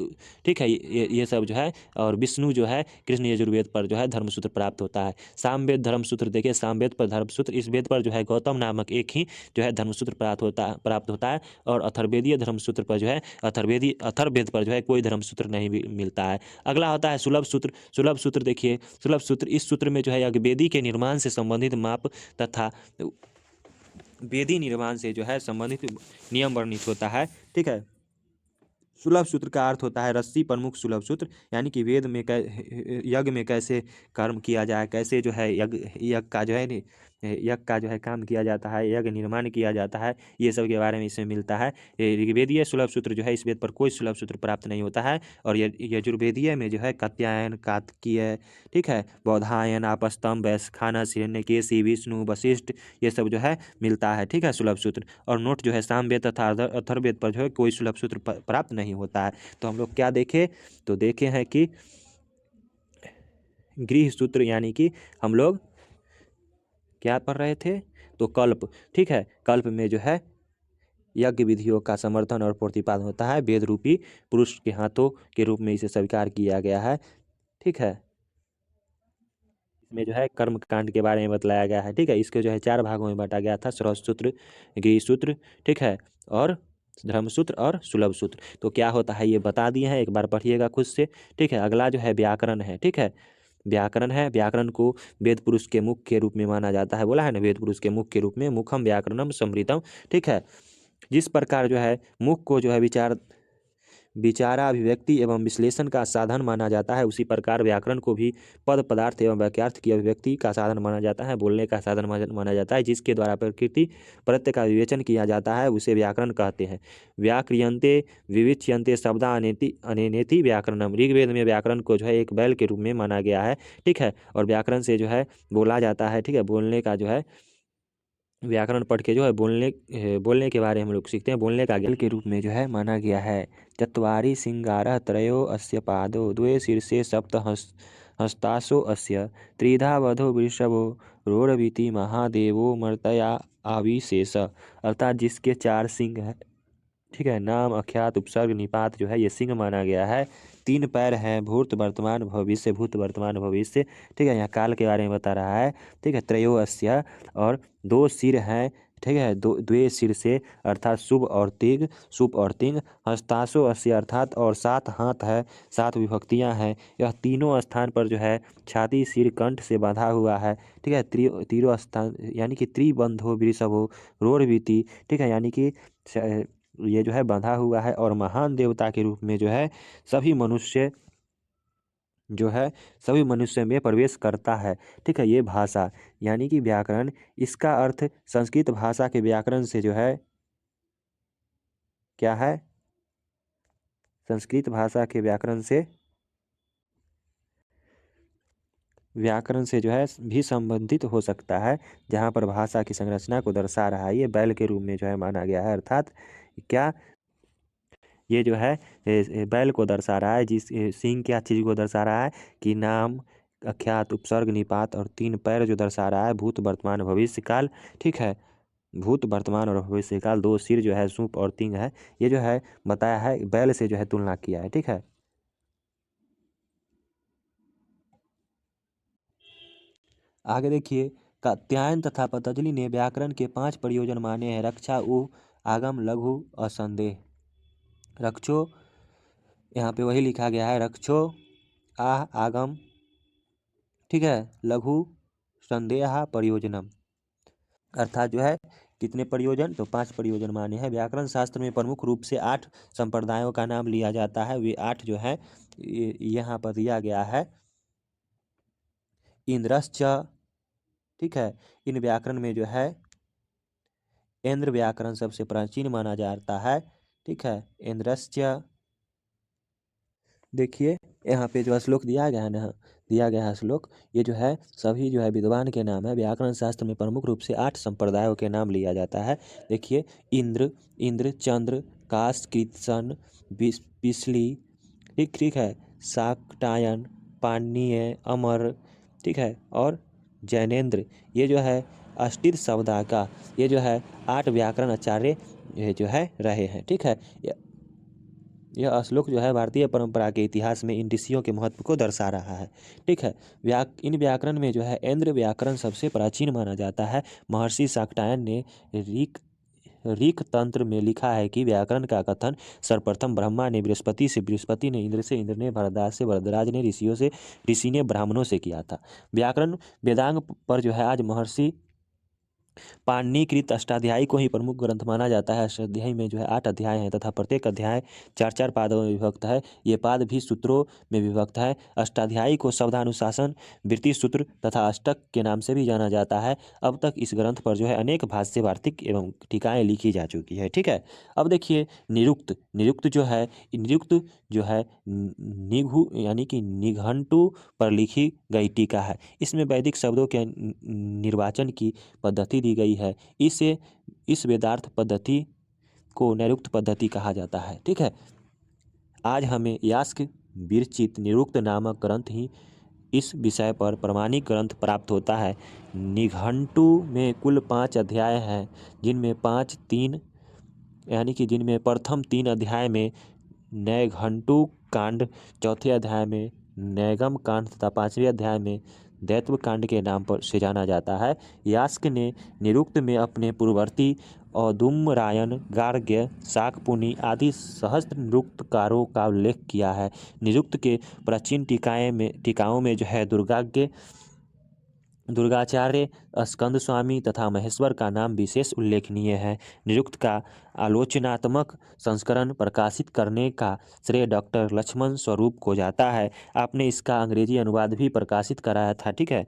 ठीक है, ये सब जो है, और विष्णु जो है कृष्ण यजुर्वेद पर जो है धर्मसूत्र प्राप्त होता है। सामवेद धर्मसूत्र देखिए, सामवेद पर धर्मसूत्र, इस वेद पर जो है गौतम नामक एक ही जो है धर्मसूत्र प्राप्त होता है। और अथर्वेदीय धर्मसूत्र पर जो है अथर्वेद पर जो है कोई धर्मसूत्र नहीं मिलता है। अगला होता है सुलभ सूत्र। सुलभ सूत्र देखिए, सुलभ सूत्र, इस सूत्र में जो है वेदी के निर्माण से संबंधित माप तथा वेदी निर्माण से जो है संबंधित नियम वर्णित होता है। ठीक है, सुलभ सूत्र का अर्थ होता है रस्सी प्रमुख सुलभ सूत्र, यानी कि वेद में यज्ञ में कैसे कर्म किया जाए, कैसे जो है यज्ञ का जो है यज्ञ का जो है काम किया जाता है, यज्ञ निर्माण किया जाता है, ये सब के बारे में इसमें मिलता है। ऋग्वेदीय सुलभ सूत्र जो है इस वेद पर कोई सुलभ सूत्र प्राप्त नहीं होता है। और यजुर्वेदीय में जो है कात्यायन, कार्तिकीय, ठीक है, बौधायन, आपस्तंभ, वैखानस, हिरण्यकेशी, विष्णु, वशिष्ठ, ये सब जो है मिलता है। ठीक है, सुलभ सूत्र। और नोट जो है सामवेद तथा अथर्वेद पर जो है कोई सुलभ सूत्र प्राप्त नहीं होता है। तो हम लोग क्या देखे, तो देखे हैं कि गृह सूत्र यानी कि हम लोग क्या पढ़ रहे थे, तो कल्प। ठीक है, कल्प में जो है यज्ञ विधियों का समर्थन और प्रतिपादन होता है। वेद रूपी पुरुष के हाथों के रूप में इसे स्वीकार किया गया है। ठीक है, इसमें जो है कर्म कांड के बारे में बतलाया गया है। ठीक है, इसके जो है 4 भागों में बांटा गया था, श्रौत सूत्र, गृह सूत्र, ठीक है, और धर्मसूत्र और सुलभ सूत्र। तो क्या होता है ये बता दिए हैं, एक बार पढ़िएगा खुद से। ठीक है, अगला जो है व्याकरण है। ठीक है, व्याकरण है। व्याकरण को वेद पुरुष के मुख के रूप में माना जाता है, बोला है ना, वेद पुरुष के मुख के रूप में, मुखम व्याकरणम समृतम। ठीक है, जिस प्रकार जो है मुख को जो है विचारा अभिव्यक्ति एवं विश्लेषण का साधन माना जाता है, उसी प्रकार व्याकरण को भी पद पदार्थ एवं वाक्यार्थ की अभिव्यक्ति का साधन माना जाता है, बोलने का साधन माना जाता है। जिसके द्वारा प्रकृति प्रत्यय का विवेचन किया जाता है उसे व्याकरण कहते हैं। व्याक्रियन्ते विविच्यन्ते शब्दा अनेति अनेनेति व्याकरणम। ऋग्वेद में व्याकरण को जो है एक बैल के रूप में माना गया है, ठीक है। और व्याकरण से जो है बोला जाता है, ठीक है। बोलने का जो है व्याकरण पढ़ के जो है बोलने के बारे में हम लोग सीखते हैं। बोलने का ज्ञान के रूप में जो है माना गया है। चत्वारि सिंगारः त्रयो अस्य पादो द्वे शीर्षे सप्त हस्तासो अस्य त्रिधा वधो वृषभो रोरवीति महादेवो मर्तया आविशेष। अर्थात जिसके 4 सिंग है, ठीक है। नाम, अख्यात, उपसर्ग, निपात जो है ये सिंह माना गया है। 3 पैर हैं, भूत वर्तमान भविष्य, भूत वर्तमान भविष्य, ठीक है। यहाँ काल के बारे में बता रहा है, ठीक है। त्रयो अस्य, और 2 सिर हैं, ठीक है। द्वे सिर से अर्थात शुभ और तिग, शुभ और तिंग। हस्तासो अस्य अर्थात और 7 हाथ है, 7 विभक्तियां हैं। यह तीनों स्थान पर जो है छाती, सिर, कंठ से बांधा हुआ है, ठीक है। तीनों स्थान यानी कि त्रिबंधो वृषभो रोरवीति, ठीक है। यानी कि ये जो है बंधा हुआ है, और महान देवता के रूप में जो है सभी मनुष्य जो है सभी मनुष्य में प्रवेश करता है, ठीक है। ये भाषा यानी कि व्याकरण, इसका अर्थ संस्कृत भाषा के व्याकरण से जो है क्या है, संस्कृत भाषा के व्याकरण से जो है भी संबंधित हो सकता है, जहाँ पर भाषा की संरचना को दर्शा रहा है। ये बैल के रूप में जो है माना गया है, अर्थात क्या, ये जो है बैल को दर्शा रहा है। जिस सिंह क्या चीज़ को दर्शा रहा है कि नाम, अख्यात, उपसर्ग, निपात और 3 पैर जो दर्शा रहा है, भूत वर्तमान भविष्य काल, ठीक है। भूत वर्तमान और भविष्य काल, 2 सिर जो है सूप और तिंग है, ये जो है बताया है, बैल से जो है तुलना किया है, ठीक है। आगे देखिए, कात्यायन तथा पतंजलि ने व्याकरण के 5 प्रयोजन माने हैं। रक्षा, उ, आगम, लघु, असंदेह। रक्षो, यहाँ पे वही लिखा गया है, रक्षो, आगम, ठीक है, लघु, संदेह, प्रयोजनम। अर्थात जो है कितने प्रयोजन, तो 5 प्रयोजन माने हैं। व्याकरण शास्त्र में प्रमुख रूप से 8 संप्रदायों का नाम लिया जाता है। वे 8 जो है यहाँ पर दिया गया है। इंद्रश्च, ठीक है। इन व्याकरण में जो है इंद्र व्याकरण सबसे प्राचीन माना जाता है, ठीक है। इंद्रश्च, देखिए यहाँ पे जो श्लोक दिया गया है ना, दिया गया है श्लोक, ये जो है सभी जो है विद्वान के नाम है। व्याकरण शास्त्र में प्रमुख रूप से 8 संप्रदायों के नाम लिया जाता है। देखिए, इंद्र, चंद्र, काश, कृत्सन, पिछली, ठीक है, शाक्टायन, पाणिनीय, अमर, ठीक है, और जैनेन्द्र। ये जो है अष्टीर शब्दा का, ये जो है 8 व्याकरण आचार्य ये जो है रहे हैं, ठीक है। यह श्लोक जो है भारतीय परंपरा के इतिहास में इन ऋषियों के महत्व को दर्शा रहा है, ठीक है। इन व्याकरण में जो है इंद्र व्याकरण सबसे प्राचीन माना जाता है। महर्षि शाक्टायन ने ऋक तंत्र में लिखा है कि व्याकरण का कथन सर्वप्रथम ब्रह्मा ने बृहस्पति से, बृहस्पति ने इंद्र से, इंद्र ने भरद्वाज से, भरद्वाज ने ऋषियों से, ऋषि ने ब्राह्मणों से किया था। व्याकरण वेदांग पर जो है आज महर्षि पाणिनिकृत अष्टाध्यायी को ही प्रमुख ग्रंथ माना जाता है। अष्टाध्यायी में जो है 8 अध्याय हैं तथा प्रत्येक अध्याय 4-4 पादों में विभक्त है। ये पाद भी सूत्रों में विभक्त है। अष्टाध्यायी को शब्दानुशासन, वृत्ति सूत्र तथा अष्टक के नाम से भी जाना जाता है। अब तक इस ग्रंथ पर जो है अनेक भाष्य, वार्तिक एवं टीकाएं लिखी जा चुकी है, ठीक है। अब देखिए निरुक्त, निरुक्त जो है निघु यानी कि निघंटु पर लिखी गई टीका है। इसमें वैदिक शब्दों के निर्वाचन की पद्धति दी गई है। इस वेदार्थ पद्धति को नैरुक्त पद्धति कहा जाता है, ठीक है। आज हमें यास्क विरचित निरुक्त नामक ग्रंथ ही इस विषय पर प्रमाणिक ग्रंथ प्राप्त होता है। निघंटु में कुल 5 अध्याय हैं, जिनमें प्रथम 3 अध्याय में नैघंटु कांड, चौथे अध्याय में नैगम कांड तथा 5वें अध्याय में दैत्व कांड के नाम पर से जाना जाता है। यास्क ने निरुक्त में अपने पूर्ववर्ती औदुम्बरायण, गार्ग्य, शाकपुनी आदि सहस्त्र निरुक्तकारों का उल्लेख किया है। निरुक्त के प्राचीन टीकाओं में जो है दुर्गाग्य, दुर्गाचार्य, स्कंद स्वामी तथा महेश्वर का नाम विशेष उल्लेखनीय है। निरुक्त का आलोचनात्मक संस्करण प्रकाशित करने का श्रेय डॉक्टर लक्ष्मण स्वरूप को जाता है। आपने इसका अंग्रेजी अनुवाद भी प्रकाशित कराया था, ठीक है।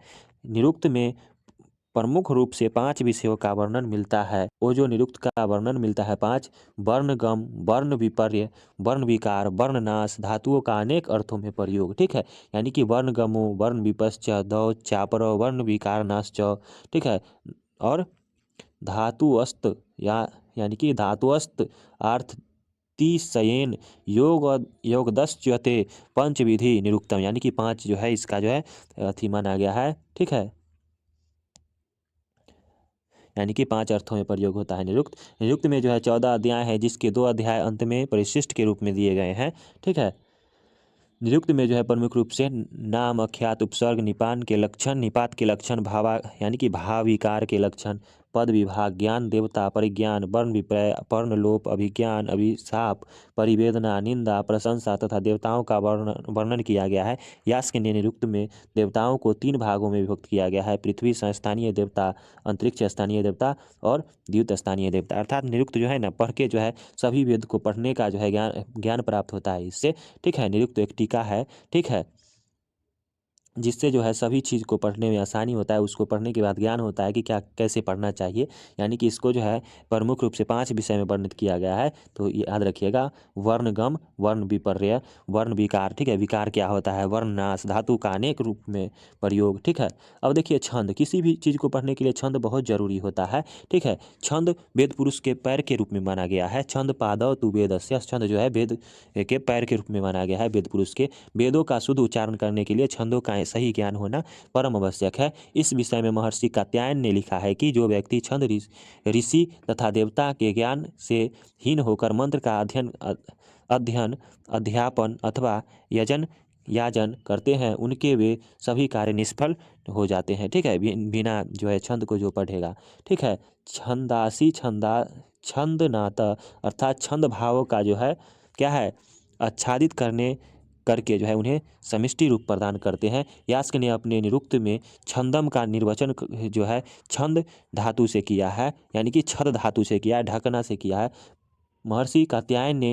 निरुक्त में प्रमुख रूप से 5 विषयों का वर्णन मिलता है। वो जो निरुक्त का वर्णन मिलता है 5: वर्णगम, वर्ण विपर्य, वर्ण विकार, वर्णनाश, धातुओं का अनेक अर्थों में प्रयोग, ठीक है। यानी कि वर्णगमो, वर्ण विपश्च, दौ चापरो, वर्ण विकार नाश च, ठीक है। और धातुअस्त यानी कि धातुअस्त अर्थतिशयेन योगदश्च्यते पंचविधि निरुक्तम, यानी कि 5 जो है इसका जो है अथी माना गया है, ठीक है। यानी कि 5 अर्थों में प्रयोग होता है निरुक्त। निरुक्त में जो है 14 अध्याय है, जिसके 2 अध्याय अंत में परिशिष्ट के रूप में दिए गए हैं, ठीक है। निरुक्त में जो है प्रमुख रूप से नाम, अख्यात, उपसर्ग, निपान के लक्षण, निपात के लक्षण, भावा यानी कि भाव विकार के लक्षण, पद विभाग, ज्ञान, देवता, परिज्ञान, वर्ण विपर्य, पर्णलोप, अभिज्ञान, अभिशाप, परिवेदना, निंदा, प्रशंसा तथा देवताओं का वर्णन किया गया है। यास्क ने निरुक्त में देवताओं को 3 भागों में विभक्त किया गया है: पृथ्वी स्थानीय देवता, अंतरिक्ष स्थानीय देवता और द्युत स्थानीय देवता। अर्थात निरुक्त जो है ना, पढ़ के जो है सभी वेद को पढ़ने का जो है ज्ञान प्राप्त होता है इससे, ठीक है। निरुक्त एक टीका है, ठीक है, जिससे जो है सभी चीज़ को पढ़ने में आसानी होता है। उसको पढ़ने के बाद ज्ञान होता है कि क्या कैसे पढ़ना चाहिए। यानी कि इसको जो है प्रमुख रूप से 5 विषय में वर्णित किया गया है, तो याद रखिएगा: वर्णगम, वर्ण विपर्य, वर्ण विकार, ठीक है, विकार क्या होता है, वर्णनाश, धातु का अनेक रूप में प्रयोग, ठीक है। अब देखिए छंद, किसी भी चीज़ को पढ़ने के लिए छंद बहुत जरूरी होता है, ठीक है। छंद वेद पुरुष के पैर के रूप में माना गया है। छंद पादौ तु वेदस्य, छंद जो है वेद के पैर के रूप में माना गया है वेद पुरुष के। वेदों का शुद्ध उच्चारण करने के लिए छंदों का सही ज्ञान होना परम आवश्यक है। इस विषय में महर्षि कात्यायन ने लिखा है कि जो व्यक्ति छंद ऋषि तथा देवता के ज्ञान से हीन होकर मंत्र का अध्ययन, अध्यापन अथवा याजन करते हैं, उनके वे सभी कार्य निष्फल हो जाते हैं, ठीक है, बिना जो है छंद को जो पढ़ेगा, ठीक है। छंदासी छंद नाता, अर्थात छंद भावों का जो है क्या है, आच्छादित करके जो है उन्हें समिष्टि रूप प्रदान करते हैं। यास्क ने अपने निरुक्त में छंदम का निर्वचन जो है छंद धातु से किया है, यानी कि छद धातु से किया है, ढकना से किया है। महर्षि कात्यायन ने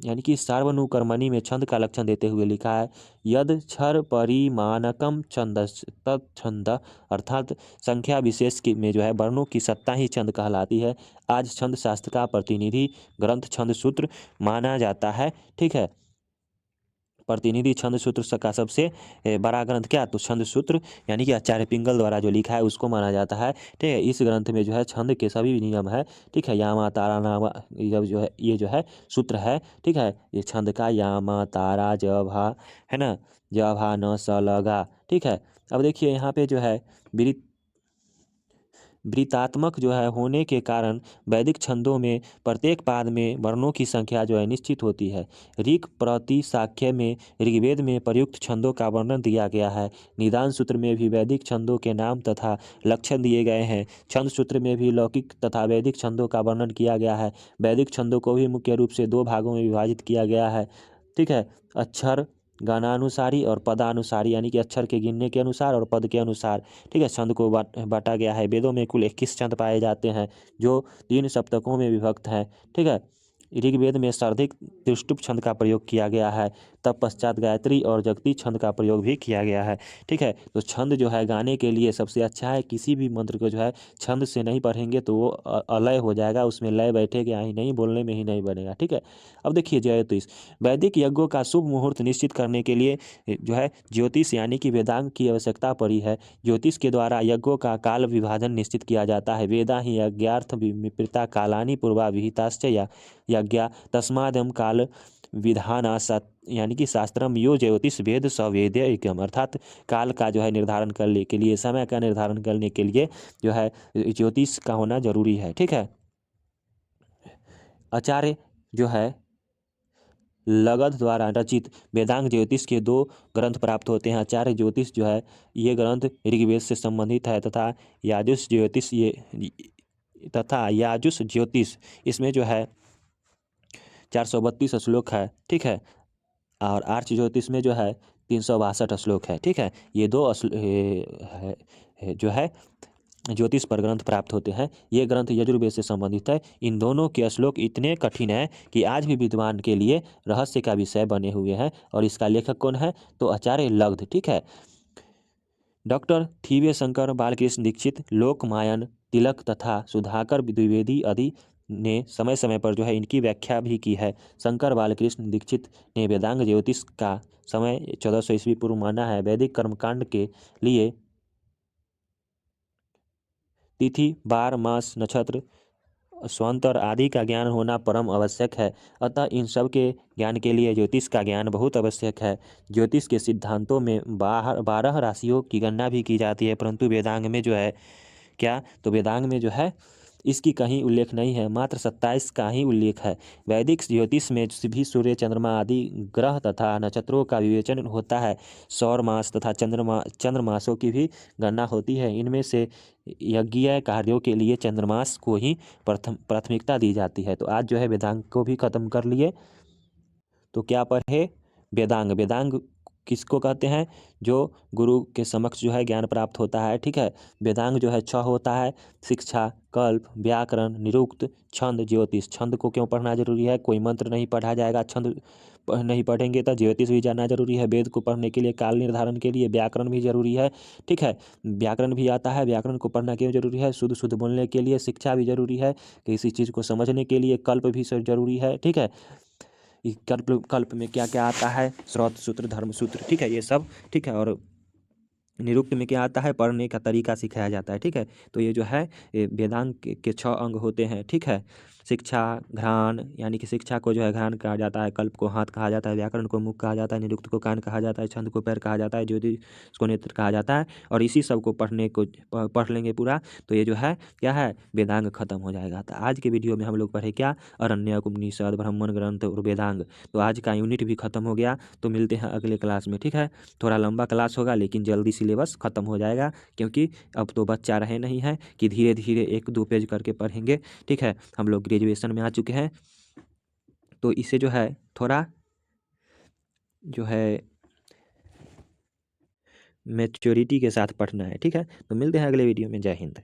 यानी कि सार्वनुकर्मणि में छंद का लक्षण देते हुए लिखा है: यद क्षर परिमाणकम छंद तत्छंद, अर्थात संख्या विशेष में जो है वर्णों की सत्ता ही छंद कहलाती है। आज छंद शास्त्र का प्रतिनिधि ग्रंथ छंद सूत्र माना जाता है, ठीक है। प्रतिनिधि छंद सूत्र का सबसे बड़ा ग्रंथ क्या, तो छंद सूत्र, यानी कि आचार्य पिंगल द्वारा जो लिखा है उसको माना जाता है, ठीक है। इस ग्रंथ में जो है छंद के सभी नियम है, ठीक है। यामा तारा नामा, जो है ये जो है सूत्र है, ठीक है। ये छंद का यामा तारा जभा है ना, जभा न स लगा, ठीक है। अब देखिए यहाँ पे जो है वृत्तात्मक जो है होने के कारण वैदिक छंदों में प्रत्येक पाद में वर्णों की संख्या जो है निश्चित होती है। ऋक् प्रति साख्य में ऋग्वेद में प्रयुक्त छंदों का वर्णन दिया गया है। निदान सूत्र में भी वैदिक छंदों के नाम तथा लक्षण दिए गए हैं। छंद सूत्र में भी लौकिक तथा वैदिक छंदों का वर्णन किया गया है। वैदिक छंदों को भी मुख्य रूप से 2 भागों में विभाजित किया गया है, ठीक है। अक्षर गानानुसारी और पदानुसारी, यानी कि अक्षर के गिनने के अनुसार और पद के अनुसार, ठीक है, छंद को बांटा गया है। वेदों में कुल 21 छंद पाए जाते हैं जो 3 सप्तकों में विभक्त हैं, ठीक है। ऋग्वेद में सर्वाधिक त्रिष्टुप छंद का प्रयोग किया गया है, तत्पश्चात गायत्री और जगती छंद का प्रयोग भी किया गया है, ठीक है। तो छंद जो है गाने के लिए सबसे अच्छा है। किसी भी मंत्र को जो है छंद से नहीं पढ़ेंगे तो वो अलय हो जाएगा, उसमें लय बैठेगा ही नहीं, बोलने में ही नहीं बनेगा, ठीक है। अब देखिए ज्योतिष, वैदिक यज्ञों का शुभ मुहूर्त निश्चित करने के लिए जो है ज्योतिष यानी कि वेदांग की आवश्यकता पड़ी है। ज्योतिष के द्वारा यज्ञों का काल विभाजन निश्चित किया जाता है। वेदा ही यज्ञार्थ विपरीता कालानि पूर्वा विहिताश्च यज्ञा तस्मादम काल विधाना यानी कि शास्त्रम यो ज्योतिष वेद स वेद्य एकम, अर्थात काल का जो है निर्धारण करने के लिए, समय का निर्धारण करने के लिए जो है ज्योतिष का होना जरूरी है, ठीक है। आचार्य जो है लगध द्वारा रचित वेदांग ज्योतिष के 2 ग्रंथ प्राप्त होते हैं। आचार्य ज्योतिष जो है ये ग्रंथ ऋग्वेद से संबंधित है तथा याजुष ज्योतिष इसमें जो है 432 श्लोक है, ठीक है। और आर्च ज्योतिष में जो है 362 श्लोक है। ठीक है, ये दो जो है ज्योतिष पर ग्रंथ प्राप्त होते हैं। ये ग्रंथ यजुर्वेद से संबंधित है। इन दोनों के श्लोक इतने कठिन हैं कि आज भी विद्वान के लिए रहस्य का विषय बने हुए हैं। और इसका लेखक कौन है? तो आचार्य लब्ध। ठीक है, डॉक्टर थीवे शंकर बालकृष्ण दीक्षित, लोकमायन तिलक तथा सुधाकर द्विवेदी आदि ने समय समय पर जो है इनकी व्याख्या भी की है। शंकर बालकृष्ण दीक्षित ने वेदांग ज्योतिष का समय 1400 ईस्वी पूर्व माना है। वैदिक कर्मकांड के लिए तिथि, बार, मास, नक्षत्र, स्वांतर आदि का ज्ञान होना परम आवश्यक है। अतः इन सब के ज्ञान के लिए ज्योतिष का ज्ञान बहुत आवश्यक है। ज्योतिष के सिद्धांतों में 12 राशियों की गणना भी की जाती है, परंतु वेदांग में जो है क्या, तो वेदांग में जो है इसकी कहीं उल्लेख नहीं है, मात्र 27 का ही उल्लेख है। वैदिक ज्योतिष में भी सूर्य, चंद्रमा आदि ग्रह तथा नक्षत्रों का विवेचन होता है। सौर मास तथा चंद्रमासों की भी गणना होती है। इनमें से यज्ञीय कार्यों के लिए चंद्रमास को ही प्राथमिकता दी जाती है। तो आज जो है वेदांग को भी खत्म कर लिए। तो क्या पढ़े? वेदांग। वेदांग किसको कहते हैं? जो गुरु के समक्ष जो है ज्ञान प्राप्त होता है। ठीक है, वेदांग जो है 6 होता है: शिक्षा, कल्प, व्याकरण, निरुक्त, छंद, ज्योतिष। छंद को क्यों पढ़ना जरूरी है? कोई मंत्र नहीं पढ़ा जाएगा, छंद नहीं पढ़ेंगे तो ज्योतिष भी जानना जरूरी है। वेद को पढ़ने के लिए, काल निर्धारण के लिए व्याकरण भी जरूरी है। ठीक है, व्याकरण भी आता है। व्याकरण को पढ़ना क्यों जरूरी है? शुद्ध शुद्ध बोलने के लिए। शिक्षा भी जरूरी है, किसी चीज़ को समझने के लिए। कल्प भी जरूरी है। ठीक है, कल्प में क्या क्या आता है? स्रोत सूत्र, धर्म सूत्र। ठीक है, ये सब। ठीक है, और निरुक्त में क्या आता है? पढ़ने का तरीका सिखाया जाता है। ठीक है, तो ये जो है वेदांग के 6 अंग होते हैं। ठीक है, शिक्षा, घ्राण, यानी कि शिक्षा को जो है घ्राण कहा जाता है, कल्प को हाथ कहा जाता है, व्याकरण को मुख कहा जाता है, निरुक्त को कान कहा जाता है, छंद को पैर कहा जाता है, ज्योतिष को नेत्र कहा जाता है। और इसी सब को पढ़ लेंगे पूरा, तो ये जो है क्या है? वेदांग खत्म हो जाएगा। तो आज के वीडियो में हम लोग पढ़े क्या? अरण्यक, उपनिषद, ब्राह्मण ग्रंथ और वेदांग। तो आज का यूनिट भी खत्म हो गया। तो मिलते हैं अगले क्लास में। ठीक है, थोड़ा लंबा क्लास होगा लेकिन जल्दी सिलेबस खत्म हो जाएगा, क्योंकि अब तो बच्चा रहे नहीं है कि धीरे धीरे 1-2 पेज करके पढ़ेंगे। ठीक है, हम लोग ग्रेजुएशन में आ चुके हैं, तो इसे जो है थोड़ा जो है मैच्योरिटी के साथ पढ़ना है। ठीक है, तो मिलते हैं अगले वीडियो में। जय हिंद।